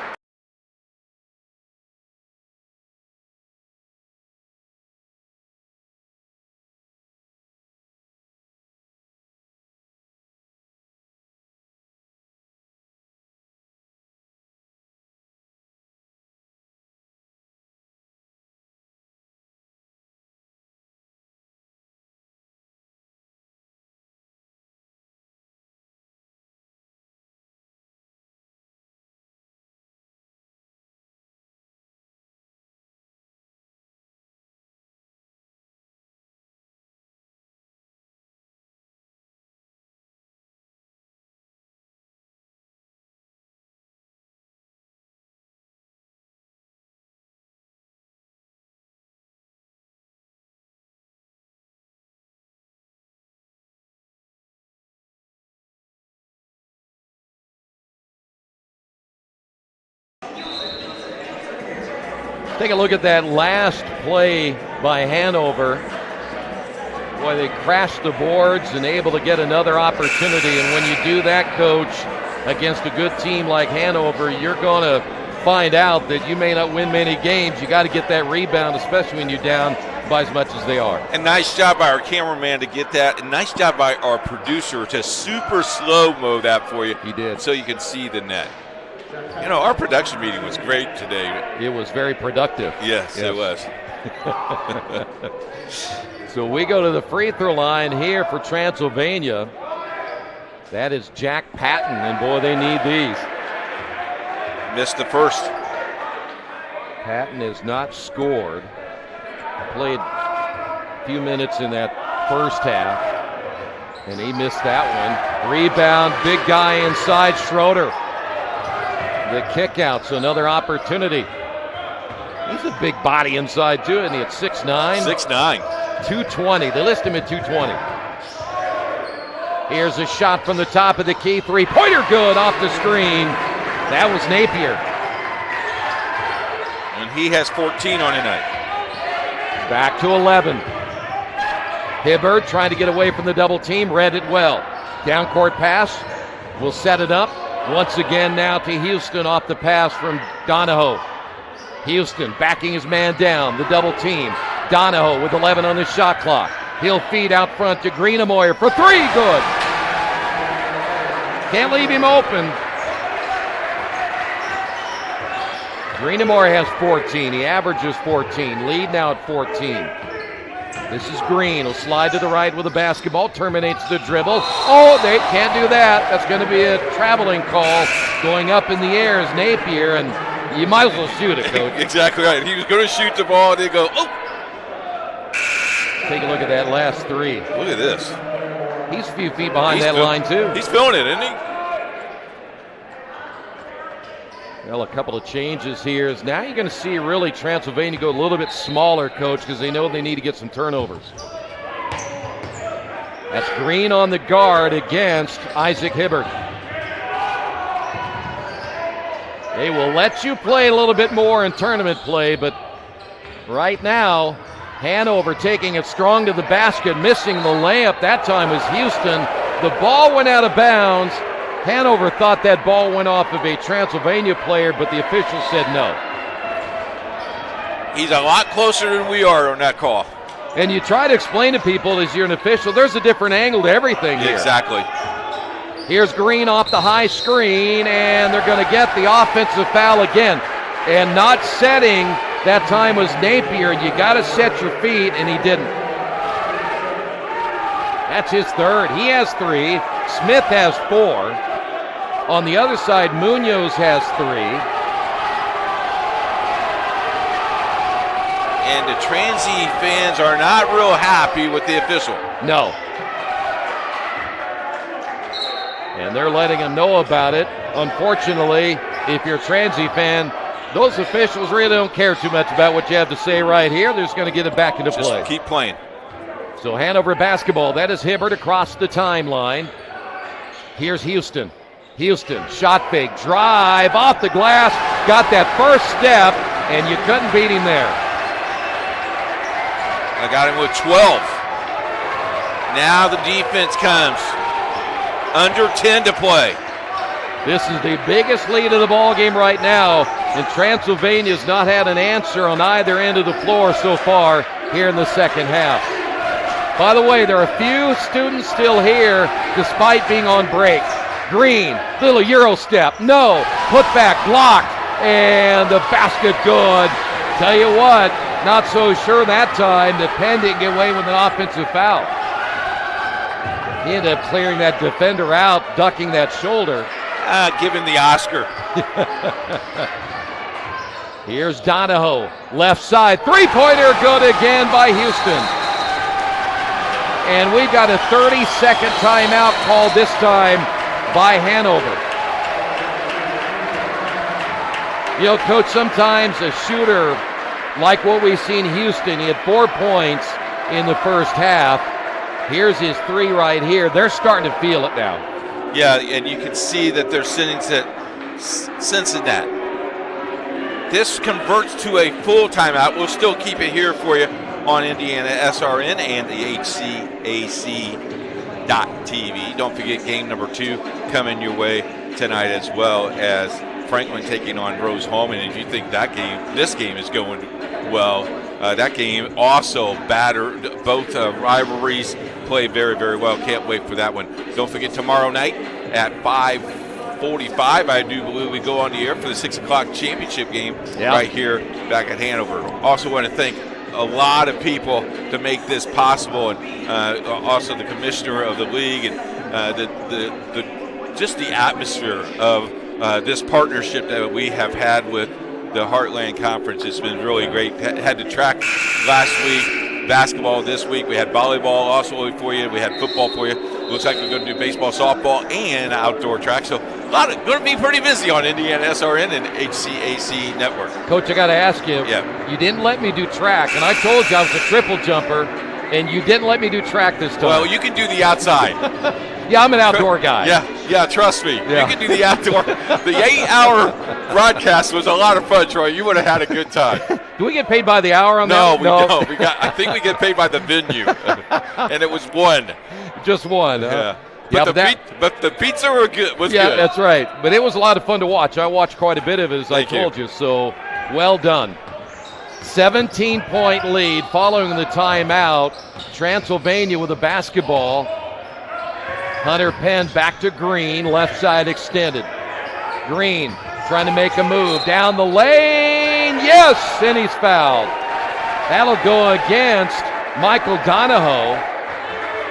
Take a look at that last play by Hanover. Boy, they crashed the boards and able to get another opportunity. And when you do that, Coach, against a good team like Hanover, you're going to find out that you may not win many games. You got to get that rebound, especially when you're down by as much as they are. And nice job by our cameraman to get that. And nice job by our producer to super slow-mo that for you. He did. So you can see the net. Our production meeting was great today. It was very productive. Yes. It was. So we go to the free throw line here for Transylvania. That is Jack Patton, and boy, they need these. Missed the first. Patton has not scored. Played a few minutes in that first half, and he missed that one. Rebound, big guy inside, Schroeder. The kick out, so another opportunity. He's a big body inside too, isn't he? At 6'9". 6'9". 220. They list him at 220. Here's a shot from the top of the key. Three-pointer good off the screen. That was Napier. And he has 14 on tonight. Back to 11. Hibbert trying to get away from the double team. Read it well. Down court pass. Will set it up. Once again now to Houston off the pass from Donahoe. Houston backing his man down, the double team. Donahoe with 11 on the shot clock. He'll feed out front to Greenamoyer for three, good. Can't leave him open. Greenamore has 14. He averages 14. Lead now at 14. This is Green. He'll slide to the right with a basketball. Terminates the dribble. Oh, they can't do that. That's going to be a traveling call. Going up in the air is Napier, and you might as well shoot it, Coach. Exactly right. He was going to shoot the ball, and they go, oh! Take a look at that last three. Look at this. He's a few feet behind that line, too. He's feeling it, isn't he? Well, a couple of changes here is now you're going to see really Transylvania go a little bit smaller, Coach, because they know they need to get some turnovers. That's Green on the guard against Isaac Hibbert. They will let you play a little bit more in tournament play, but right now, Hanover taking it strong to the basket, missing the layup. That time was Houston. The ball went out of bounds. Hanover thought that ball went off of a Transylvania player, but the official said no. He's a lot closer than we are on that call. And you try to explain to people as you're an official, there's a different angle to everything here. Exactly. Here's Green off the high screen, and they're going to get the offensive foul again. And not setting, that time was Napier. You got to set your feet, and he didn't. That's his third. He has 3. Smith has 4. On the other side, Munoz has 3. And the Transy fans are not real happy with the official. No. And they're letting him know about it. Unfortunately, if you're a Transy fan, those officials really don't care too much about what you have to say right here. They're just going to get it back into play. Just keep playing. So Hanover basketball. That is Hibbert across the timeline. Here's Houston. Houston, shot fake, drive, off the glass, got that first step, and you couldn't beat him there. I got him with 12. Now the defense comes. Under 10 to play. This is the biggest lead of the ball game right now, and Transylvania's not had an answer on either end of the floor so far here in the second half. By the way, there are a few students still here despite being on break. Green, little Euro step, no, put back, blocked, and the basket good. Tell you what, not so sure that time that Penn didn't get away with an offensive foul. He ended up clearing that defender out, ducking that shoulder. Give him the Oscar. Here's Donahoe, left side, three-pointer good again by Houston. And we've got a 30-second timeout called this time by Hanover. You know, Coach, sometimes a shooter, like what we've seen Houston, he had 4 points in the first half. Here's his 3 right here. They're starting to feel it now. Yeah, and you can see that they're sensing that. This converts to a full timeout. We'll still keep it here for you on IndianaSRN and the HCAC.TV. Don't forget game number 2 coming your way tonight, as well as Franklin taking on Rose Holman. And if you think this game is going well, that game also battered. Both rivalries play very, very well. Can't wait for that one. Don't forget tomorrow night at 5:45, I do believe we go on the air for the 6 o'clock championship game right here back at Hanover. Also want to thank a lot of people to make this possible, and also the commissioner of the league, and just the atmosphere of this partnership that we have had with the Heartland Conference. It's been really great. Had the track last week, basketball this week. We had volleyball also for you. We had football for you. Looks like we're going to do baseball, softball, and outdoor track. So going to be pretty busy on IndianaSRN and HCAC Network. Coach, I got to ask you, you didn't let me do track, and I told you I was a triple jumper, and you didn't let me do track this time. Well, you can do the outside. Yeah, I'm an outdoor guy. Yeah, trust me. Yeah. You can do the outdoor. The 8-hour broadcast was a lot of fun, Troy. You would have had a good time. Do we get paid by the hour on that? No, we don't. I think we get paid by the venue, and it was 1. Just 1. Yeah. But the pizza was good. Yeah, that's right. But it was a lot of fun to watch. I watched quite a bit of it, as I told you. So, well done. 17-point lead following the timeout. Transylvania with the basketball. Hunter Penn back to Green, left side extended. Green trying to make a move down the lane. Yes, and he's fouled. That'll go against Michael Donahoe.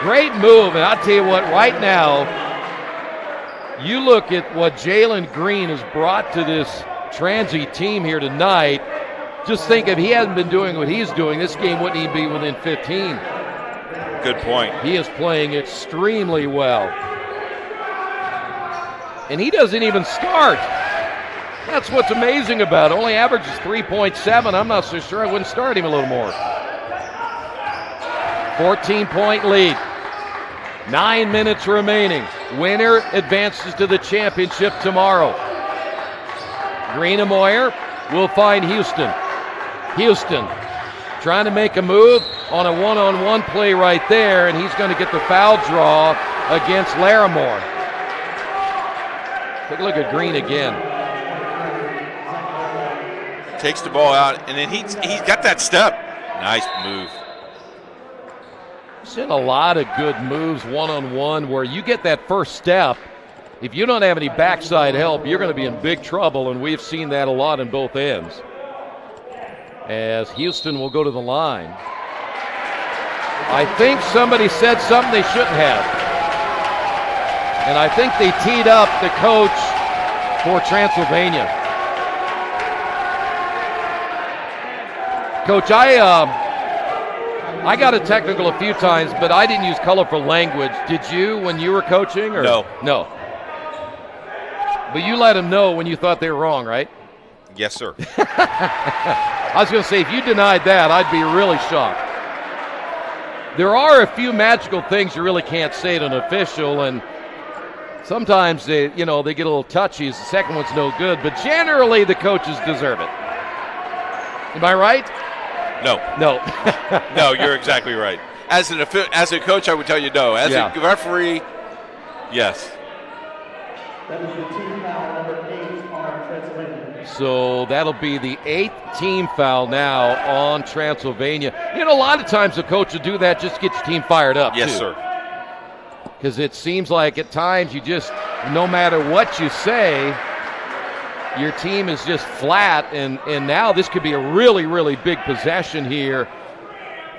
Great move, and I'll tell you what, right now, you look at what Jalen Green has brought to this Transy team here tonight. Just think if he hadn't been doing what he's doing, this game wouldn't even be within 15. Good point. He is playing extremely well. And he doesn't even start. That's what's amazing about it. Only averages 3.7. I'm not so sure I wouldn't start him a little more. 14-point lead. 9 minutes remaining. Winner advances to the championship tomorrow. Greenamoyer will find Houston. Houston trying to make a move on a one-on-one play right there, and he's going to get the foul draw against Larimore. Take a look at Green again. Takes the ball out, and then he's got that step. Nice move. Seen a lot of good moves one-on-one where you get that first step. If you don't have any backside help, you're going to be in big trouble, and we've seen that a lot in both ends. As Houston will go to the line. I think somebody said something they shouldn't have. And I think they teed up the coach for Transylvania. Coach, I got a technical a few times, but I didn't use colorful language. Did you when you were coaching? Or? No. No. But you let them know when you thought they were wrong, right? Yes, sir. I was going to say, if you denied that, I'd be really shocked. There are a few magical things you really can't say to an official, and sometimes they get a little touchy. The second one's no good, but generally the coaches deserve it. Am I right? No. No, you're exactly right. As a coach, I would tell you no. As a referee, yes. That is the team foul number 8 on Transylvania. So that'll be the 8th team foul now on Transylvania. A lot of times the coach will do that just to get your team fired up. Yes, too. sir. Because it seems like at times you just, no matter what you say, your team is just flat, and now this could be a really, really big possession here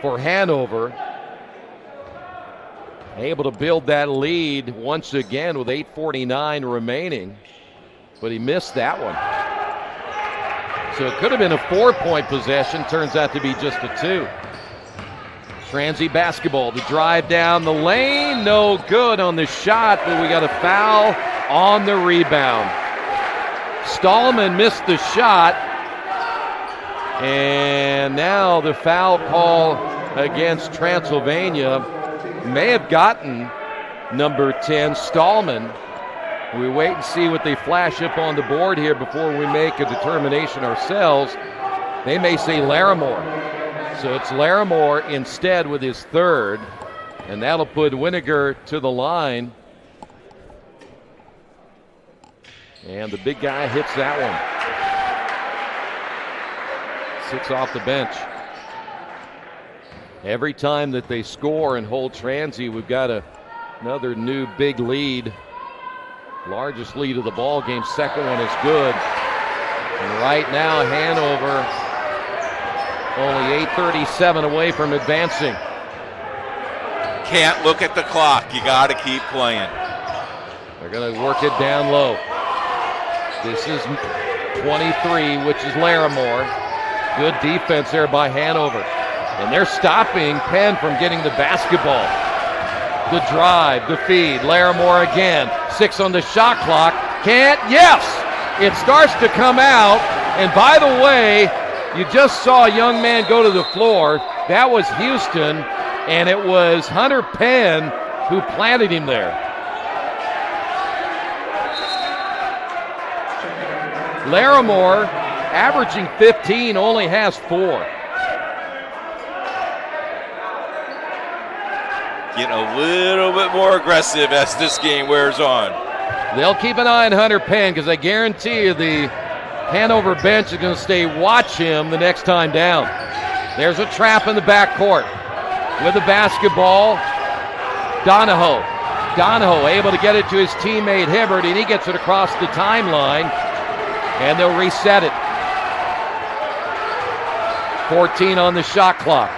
for Hanover. Able to build that lead once again with 8:49 remaining, but he missed that one. So it could have been a 4-point possession, turns out to be just a 2. Transy basketball, the drive down the lane, no good on the shot, but we got a foul on the rebound. Stallman missed the shot, and now the foul call against Transylvania may have gotten number 10, Stallman. We wait and see what they flash up on the board here before we make a determination ourselves. They may say Larimore. So it's Larimore instead with his 3rd, and that'll put Winiger to the line. And the big guy hits that one. 6 off the bench. Every time that they score and hold Transy, we've got another new big lead. Largest lead of the ball game. Second one is good. And right now, Hanover only 8:37 away from advancing. Can't look at the clock. You got to keep playing. They're going to work it down low. This is 23, which is Larimore. Good defense there by Hanover. And they're stopping Penn from getting the basketball. The drive, the feed, Larimore again. 6 on the shot clock. Can't, yes! It starts to come out. And by the way, you just saw a young man go to the floor. That was Houston, and it was Hunter Penn who planted him there. Larimore, averaging 15, only has 4. Getting a little bit more aggressive as this game wears on. They'll keep an eye on Hunter Penn because I guarantee you the Hanover bench is going to watch him the next time down. There's a trap in the backcourt with the basketball. Donahoe able to get it to his teammate Hibbert, and he gets it across the timeline. And they'll reset it. 14 on the shot clock.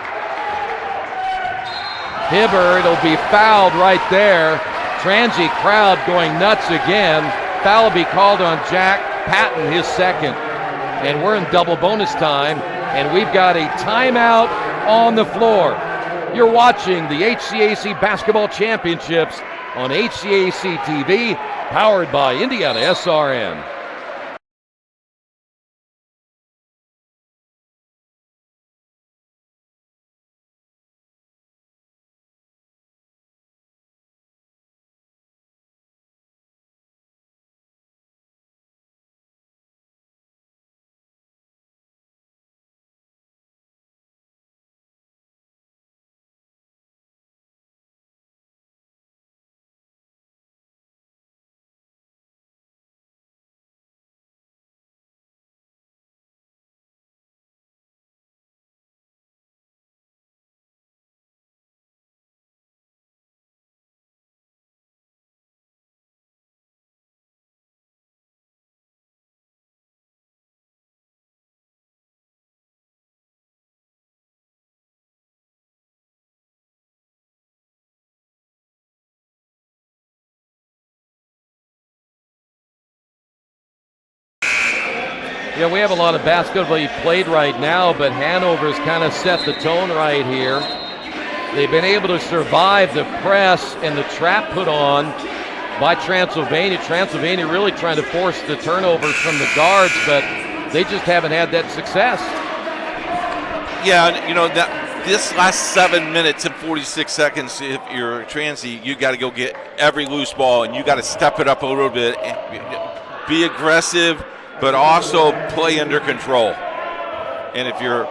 Hibbert will be fouled right there. Transy crowd going nuts again. Foul will be called on Jack Patton, his second. And we're in double bonus time, and we've got a timeout on the floor. You're watching the HCAC Basketball Championships on HCAC TV, powered by IndianaSRN. Yeah, we have a lot of basketball played right now, but Hanover's kind of set the tone right here. They've been able to survive the press and the trap put on by Transylvania. Transylvania really trying to force the turnovers from the guards, but they just haven't had that success. Yeah, you know, this last 7 minutes and 46 seconds, if you're Transy, you got to go get every loose ball, and you got to step it up a little bit, and be aggressive, but also play under control. And if you're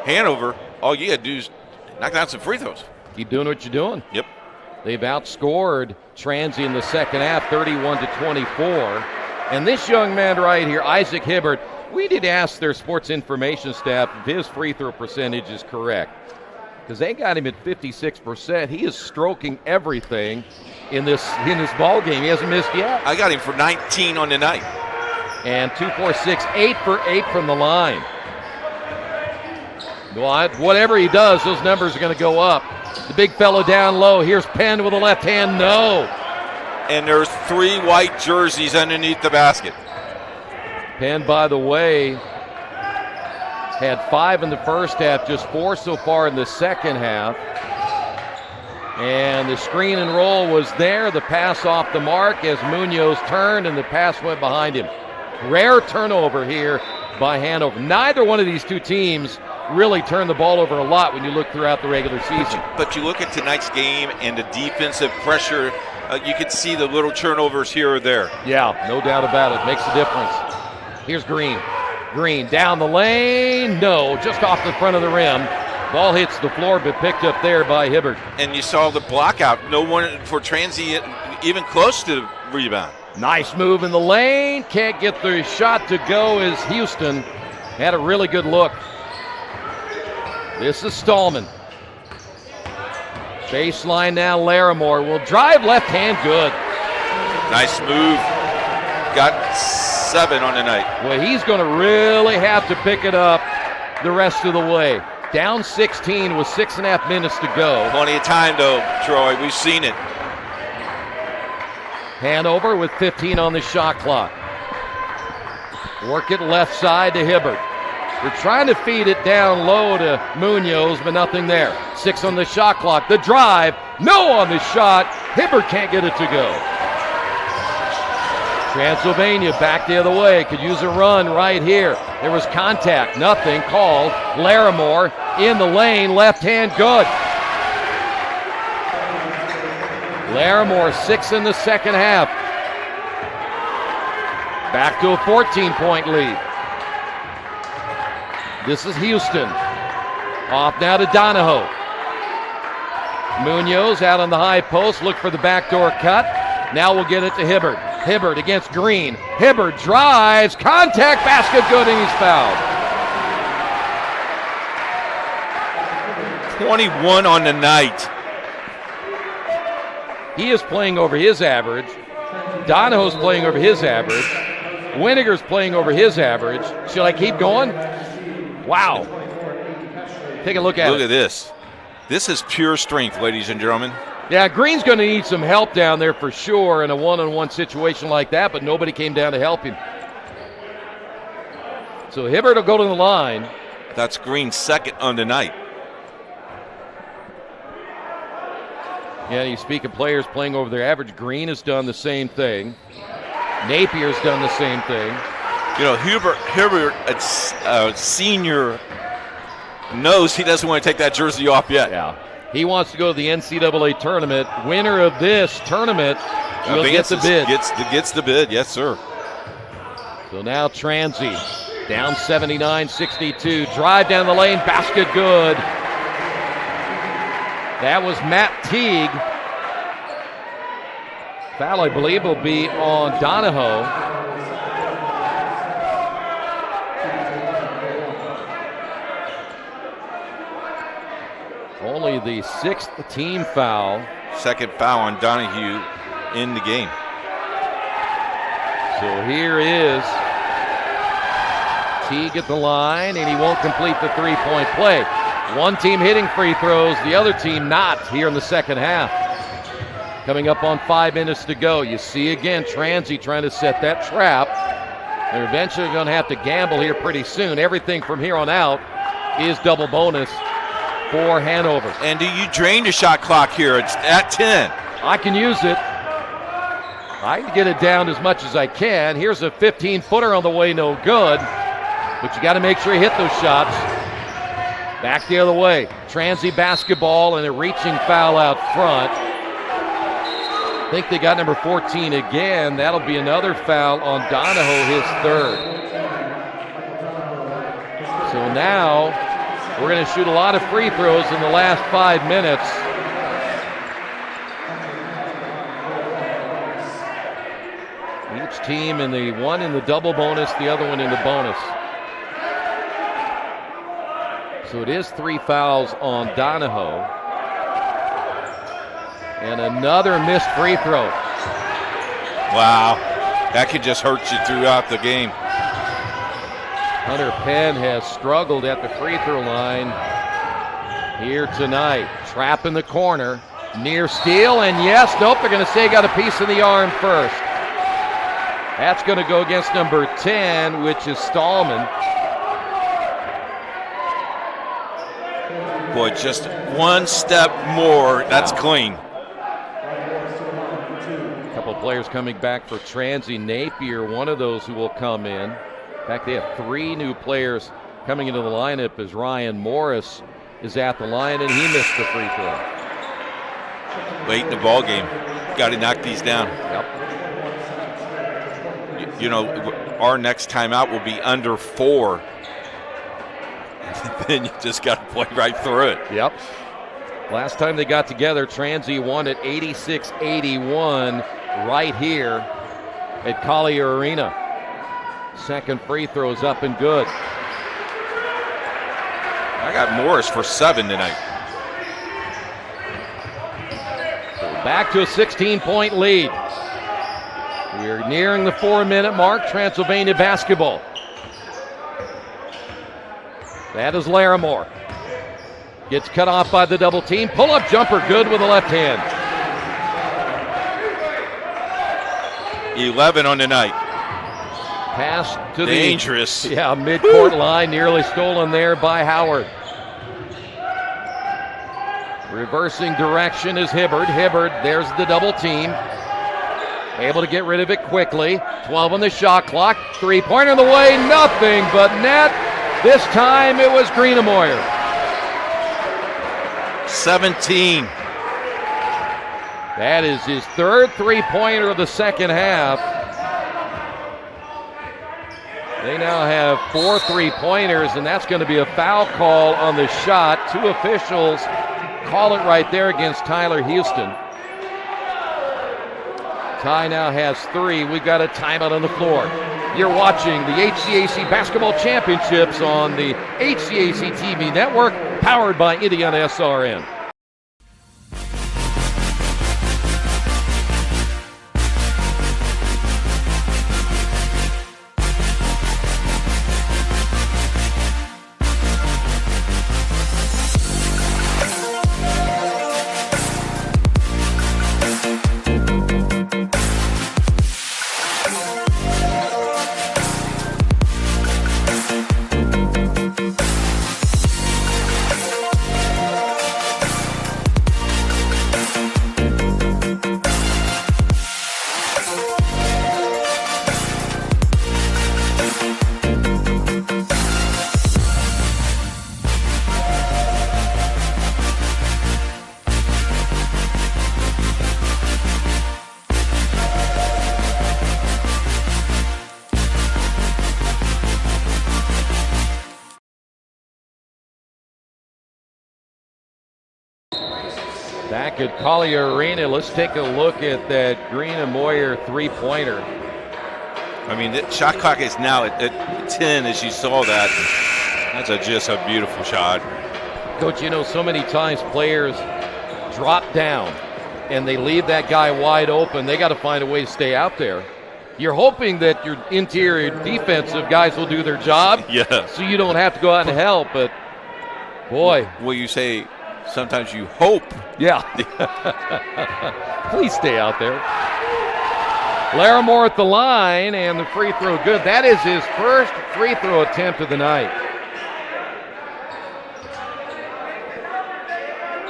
Hanover, all you got to do is knock down some free throws. Keep doing what you're doing. Yep. They've outscored Transy in the second half, 31-24. And this young man right here, Isaac Hibbert, we did ask their sports information staff if his free throw percentage is correct, because they got him at 56%. He is stroking everything in this ball game. He hasn't missed yet. I got him for 19 on the night. And 2, 4, 6, 8 for 8 from the line. Whatever he does, those numbers are going to go up. The big fellow down low. Here's Penn with a left hand. No. And there's 3 white jerseys underneath the basket. Penn, by the way, had 5 in the first half, just 4 so far in the second half. And the screen and roll was there. The pass off the mark as Munoz turned, and the pass went behind him. Rare turnover here by Hanover. Neither one of these two teams really turned the ball over a lot when you look throughout the regular season. But you look at tonight's game and the defensive pressure, you can see the little turnovers here or there. Yeah, no doubt about it. Makes a difference. Here's Green. Green down the lane. No, just off the front of the rim. Ball hits the floor, but picked up there by Hibbert. And you saw the block out. No one for Transy even close to the rebound. Nice move in the lane. Can't get the shot to go as Houston had a really good look. This is Stallman. Baseline now, Larimore will drive left hand, good. Nice move. Got 7 on the night. Well, he's going to really have to pick it up the rest of the way. Down 16 with 6.5 minutes to go. Plenty of time though, Troy. We've seen it. Hanover with 15 on the shot clock. Work it left side to Hibbert. They're trying to feed it down low to Munoz, but nothing there. 6 on the shot clock. The drive, no on the shot. Hibbert can't get it to go. Transylvania back the other way. Could use a run right here. There was contact, nothing called. Larimore in the lane, left hand, good. Larimore 6 in the second half. Back to a 14-point lead. This is Houston. Off now to Donahoe. Munoz out on the high post. Look for the backdoor cut. Now we'll get it to Hibbert. Hibbert against Green. Hibbert drives. Contact, basket, good, and he's fouled. 21 on the night. He is playing over his average. Donahoe's playing over his average. Winiger's playing over his average. Should I keep going? Wow. Take a look at it. Look at this. This is pure strength, ladies and gentlemen. Yeah, Green's going to need some help down there for sure in a one-on-one situation like that, but nobody came down to help him. So Hibbert will go to the line. That's Green's second on the night. Yeah, you speak of players playing over their average. Green has done the same thing. Napier's done the same thing. You know, Hibbert, senior, knows he doesn't want to take that jersey off yet. Yeah. He wants to go to the NCAA tournament. Winner of this tournament will get the bid. Gets the bid, yes, sir. So now Transy down 79-62. Drive down the lane, basket good. That was Matt Teague. Foul, I believe, will be on Donahoe. Only the sixth team foul. Second foul on Donahue in the game. So here is Teague at the line, and he won't complete the three-point play. One team hitting free throws, the other team not here in the second half. Coming up on 5 minutes to go. You see again Transy trying to set that trap. They're eventually going to have to gamble here pretty soon. Everything from here on out is double bonus for Hanover. And do you drain the shot clock here? It's at 10. I can use it. I can get it down as much as I can. Here's a 15-footer on the way, no good. But you got to make sure you hit those shots. Back the other way. Transy basketball and a reaching foul out front. I think they got number 14 again. That'll be another foul on Donahoe, his third. So now we're going to shoot a lot of free throws in the last 5 minutes. Each team in the one in the double bonus, the other one in the bonus. So it is 3 fouls on Donahoe. And another missed free throw. Wow, that could just hurt you throughout the game. Hunter Penn has struggled at the free throw line here tonight. Trap in the corner, near steal, and yes, nope, they're going to say he got a piece in the arm first. That's going to go against number 10, which is Stallman. Boy, just one step more, that's clean. A couple of players coming back for Transy. Napier, one of those who will come in. In fact, they have 3 new players coming into the lineup as Ryan Morris is at the line, and he missed the free throw. Late in the ball game. Got to knock these down. Yep. You know, our next timeout will be under 4. Then you just got to play right through it. Yep. Last time they got together, Transy won at 86-81 right here at Collier Arena. Second free throw is up and good. I got Morris for 7 tonight. So back to a 16-point lead. We're nearing the 4-minute mark. Transylvania basketball. That is Larimore. Gets cut off by the double team. Pull-up jumper good with the left hand. 11 on the night. Pass to dangerous. The mid-court line, nearly stolen there by Howard. Reversing direction is Hibbert. Hibbert, there's the double team. Able to get rid of it quickly. 12 on the shot clock. Three-pointer in the way, nothing but net. This time it was Greenamoyer. 17. That is his third three-pointer of the second half. They now have 4 three-pointers, and that's going to be a foul call on the shot. 2 officials call it right there against Tyler Houston. Ty now has 3. We've got a timeout on the floor. You're watching the HCAC Basketball Championships on the HCAC TV network, powered by IndianaSRN. Back at Collier Arena, let's take a look at that Green and Moyer three-pointer. I mean, the shot clock is now at 10, as you saw that. That's just a beautiful shot. Coach, you know, so many times players drop down and they leave that guy wide open. They got to find a way to stay out there. You're hoping that your interior defensive guys will do their job, Yeah. so you don't have to go out and help, but boy. Well, you say sometimes you hope. Yeah. Please stay out there. Larimore at the line, and the free throw good. That is his first free throw attempt of the night.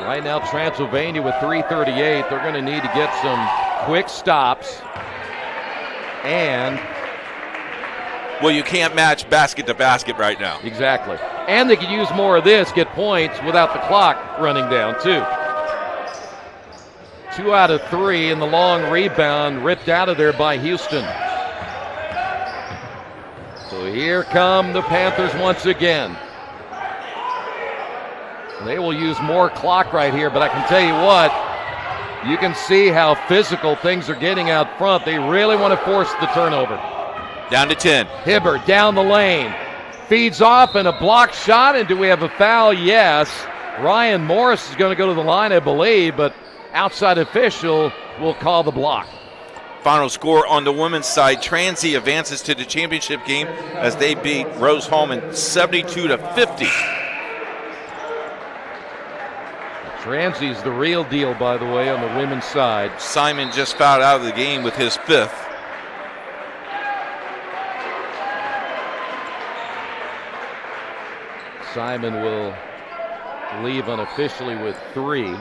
Right now, Transylvania with 3:38. They're going to need to get some quick stops. And well, you can't match basket to basket right now. Exactly. And they could use more of this, get points without the clock running down, too. 2 out of 3, and the long rebound ripped out of there by Houston. So here come the Panthers once again. They will use more clock right here, but I can tell you what, you can see how physical things are getting out front. They really want to force the turnover. Down to 10. Hibbert down the lane. Feeds off and a block shot, and do we have a foul? Yes. Ryan Morris is going to go to the line, I believe, but outside official will call the block. Final score on the women's side, Transy advances to the championship game as they beat Rose Holman 72-50. Transy's the real deal, by the way, on the women's side. Simon just fouled out of the game with his 5th. Simon will leave unofficially with 3.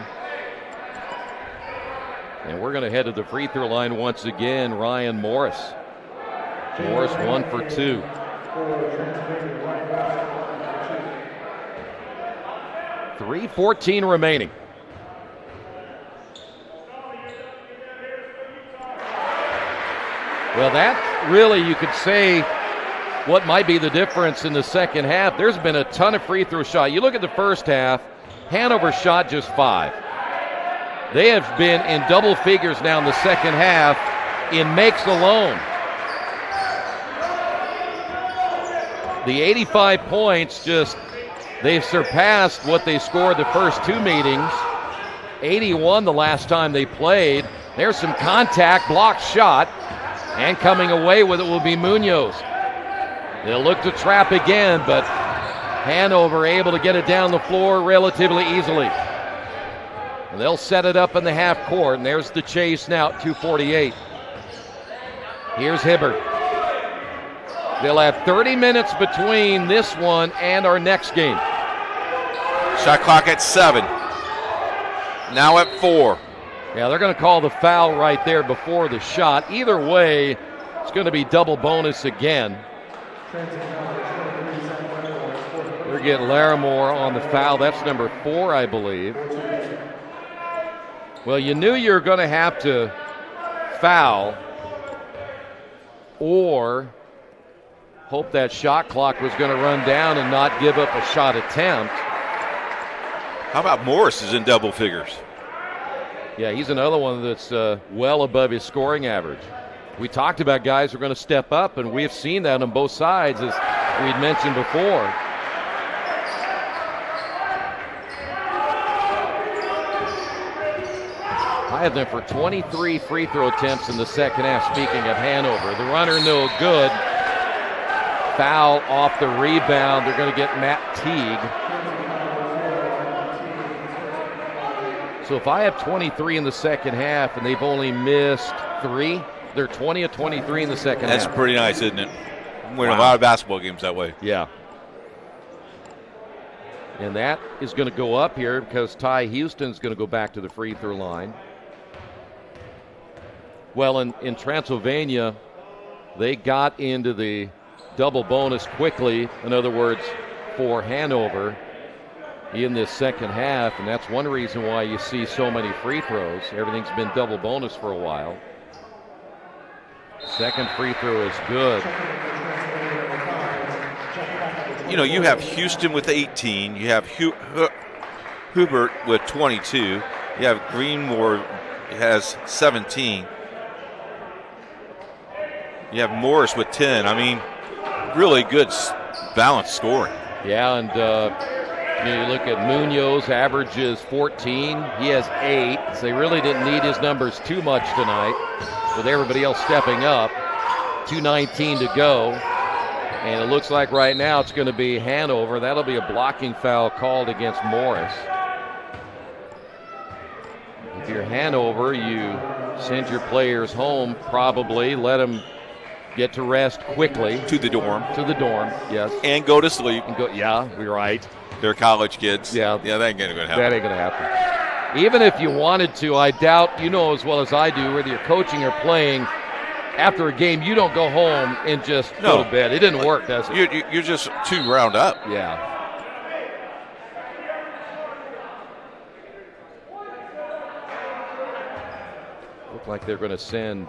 And we're going to head to the free throw line once again. Ryan Morris. Morris 1 for 2. .3:14 remaining. Well, that really, you could say, what might be the difference in the second half. There's been a ton of free throw shots. You look at the first half, Hanover shot just 5. They have been in double figures now in the second half in makes alone. The 85 points just, they've surpassed what they scored the first 2 meetings. 81 the last time they played. There's some contact, blocked shot, and coming away with it will be Munoz. They'll look to trap again, but Hanover able to get it down the floor relatively easily. And they'll set it up in the half court, and there's the chase now at 2:48. Here's Hibbert. They'll have 30 minutes between this one and our next game. Shot clock at 7. Now at 4. Yeah, they're going to call the foul right there before the shot. Either way, it's going to be double bonus again. They'll get Larimore on the foul. That's number 4, I believe. Well, you knew you were going to have to foul or hope that shot clock was going to run down and not give up a shot attempt. How about Morris is in double figures? Yeah, he's another one that's well above his scoring average. We talked about guys who are going to step up, and we've seen that on both sides, as we'd mentioned before. I have them for 23 free throw attempts in the second half, speaking of Hanover. The runner no good. Foul off the rebound. They're going to get Matt Teague. So if I have 23 in the second half and they've only missed 3, they're 20 of 23 in the second half. That's pretty nice, isn't it? We're in a lot of basketball games that way. Yeah. And that is going to go up here because Ty Houston's going to go back to the free throw line. Well, in Transylvania, they got into the double bonus quickly. In other words, for Hanover in this second half, and that's one reason why you see so many free throws. Everything's been double bonus for a while. Second free throw is good. You know, you have Houston with 18. You have Hubert with 22. You have Greenmore has 17. You have Morris with 10. I mean, really good balanced scoring. Yeah, and you look at Munoz, averages 14. He has 8. So they really didn't need his numbers too much tonight, with everybody else stepping up. 2:19 to go. And it looks like right now it's going to be Hanover. That'll be a blocking foul called against Morris. If you're Hanover, you send your players home probably, let them get to rest quickly. To the dorm. To the dorm, yes. And go to sleep. Yeah, we're right. They're college kids. Yeah. Yeah, that ain't going to happen. That ain't going to happen. Even if you wanted to, I doubt, you know as well as I do, whether you're coaching or playing, after a game, you don't go home and just go to bed. It didn't work, does it? You're just too round up. Yeah. Look like they're going to send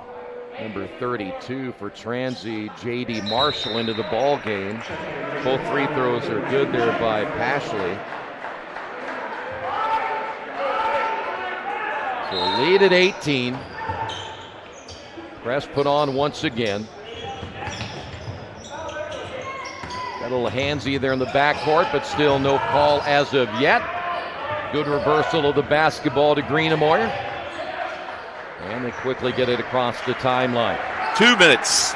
number 32 for Transy, J.D. Marshall, into the ball game. Both free throws are good there by Pashley. So lead at 18. Press put on once again. Got a little handsy there in the backcourt, but still no call as of yet. Good reversal of the basketball to Greenamoyer. And they quickly get it across the timeline. 2 minutes.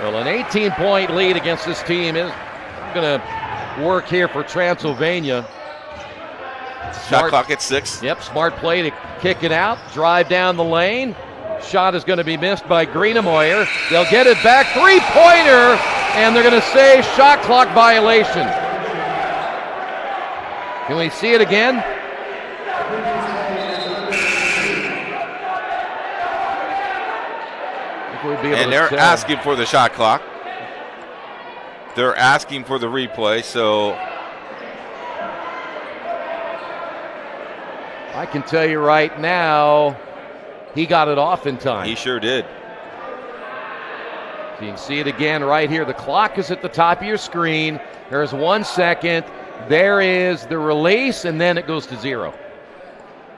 Well, an 18-point lead against this team is going to work here for Transylvania. Shot clock at 6. Yep, smart play to kick it out, drive down the lane. Shot is going to be missed by Greenamoyer. They'll get it back, three-pointer, and they're going to say shot clock violation. Can we see it again? And they're asking for the shot clock. They're asking for the replay, so I can tell you right now, he got it off in time. He sure did. So you can see it again right here. The clock is at the top of your screen. There's 1 second. There is the release, and then it goes to 0.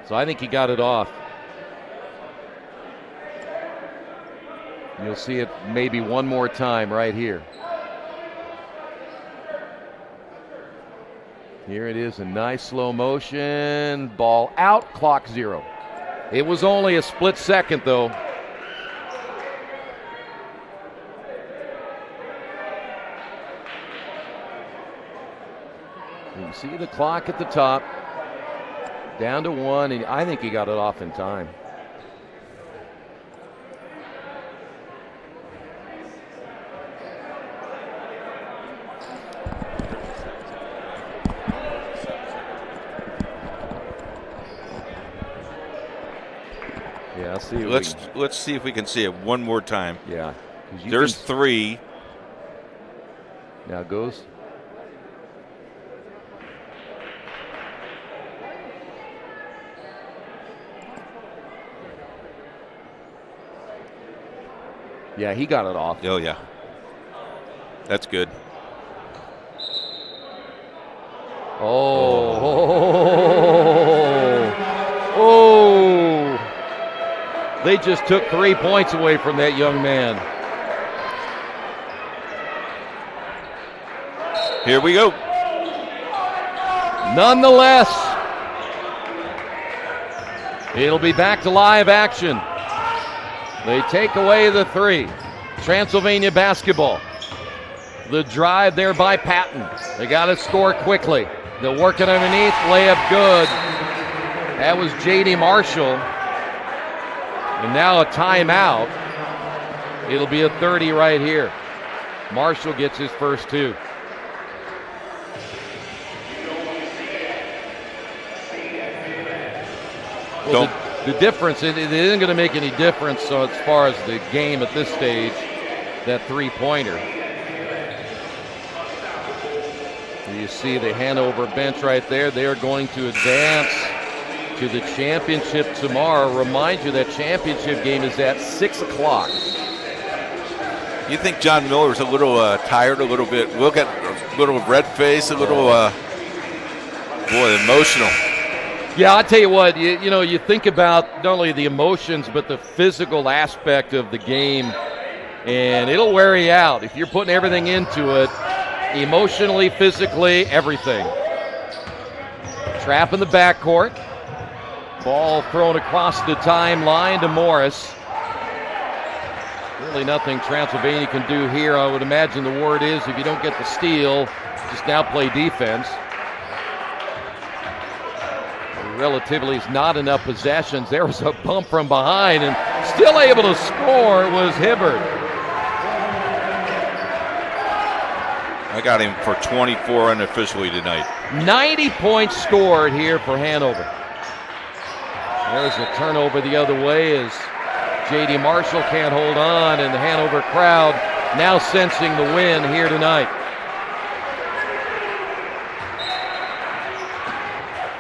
So I think he got it off. You'll see it maybe one more time right here. Here it is, a nice slow motion. Ball out, clock 0. It was only a split second, though. You see the clock at the top. Down to 1, and I think he got it off in time. Yeah, let's see if we can see it one more time. Yeah. There's 3. Now it goes. Yeah, he got it off. Oh, yeah. That's good. Oh. They just took 3 points away from that young man. Here we go. Nonetheless, it'll be back to live action. They take away the 3. Transylvania basketball. The drive there by Patton. They got to score quickly. They'll work it underneath. Layup good. That was J.D. Marshall. And now a timeout. It'll be a 30 right here. Marshall gets his first 2. Well, the difference, it isn't going to make any difference so as far as the game at this stage, that three-pointer. You see the Hanover bench right there. They are going to advance to the championship tomorrow. Remind you that championship game is at 6 o'clock. You think John Miller's a little tired, a little bit, we'll get a little red face, a little Boy, emotional. Yeah, I tell you what, you think about not only the emotions but the physical aspect of the game, and it'll wear you out if you're putting everything into it, emotionally, physically, everything. Trap in the backcourt. Ball thrown across the timeline to Morris. Really nothing Transylvania can do here. I would imagine the word is if you don't get the steal, just now play defense. Relatively is not enough possessions. There was a bump from behind, and still able to score was Hibbert. I got him for 24 unofficially tonight. 90 points scored here for Hanover. There's a turnover the other way as J.D. Marshall can't hold on, and the Hanover crowd now sensing the win here tonight.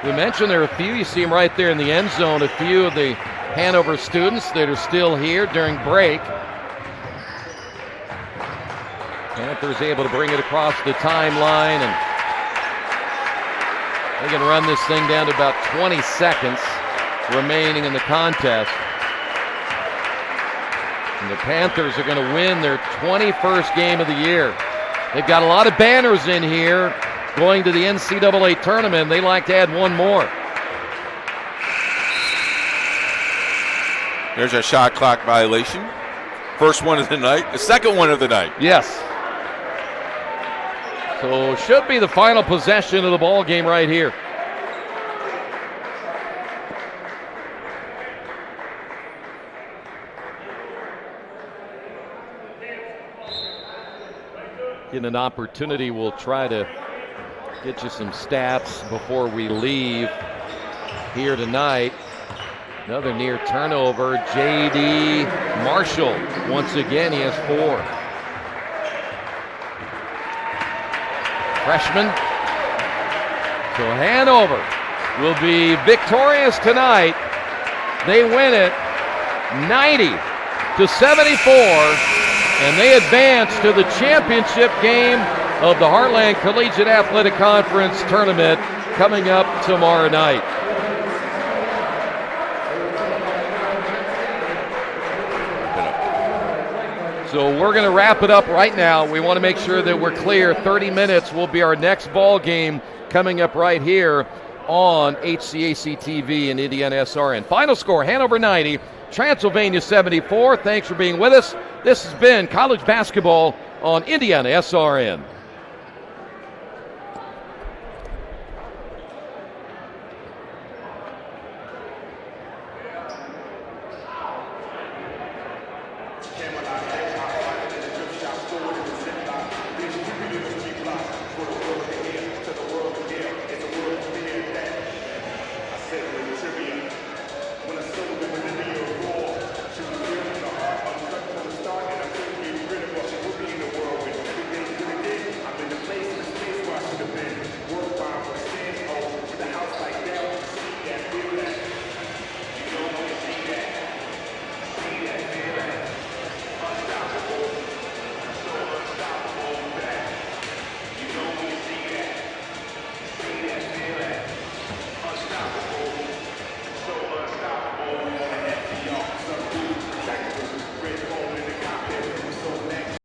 We mentioned there are a few, you see them right there in the end zone, a few of the Hanover students that are still here during break. Panthers able to bring it across the timeline, and they can run this thing down to about 20 seconds remaining in the contest. And the Panthers are going to win their 21st game of the year. They've got a lot of banners in here going to the NCAA tournament. They like to add one more. There's a shot clock violation. First one of the night, the second one of the night. Yes. So should be the final possession of the ball game right here. Getting an opportunity, we'll try to get you some stats before we leave here tonight. Another near turnover. J.D. Marshall, once again, he has 4. Freshman. So Hanover will be victorious tonight. They win it 90-74. And they advance to the championship game of the Heartland Collegiate Athletic Conference tournament coming up tomorrow night. So we're going to wrap it up right now. We want to make sure that we're clear. 30 minutes will be our next ball game coming up right here on HCAC TV and IndianaSRN. Final score, Hanover 90, Transylvania 74. Thanks for being with us. This has been college basketball on IndianaSRN.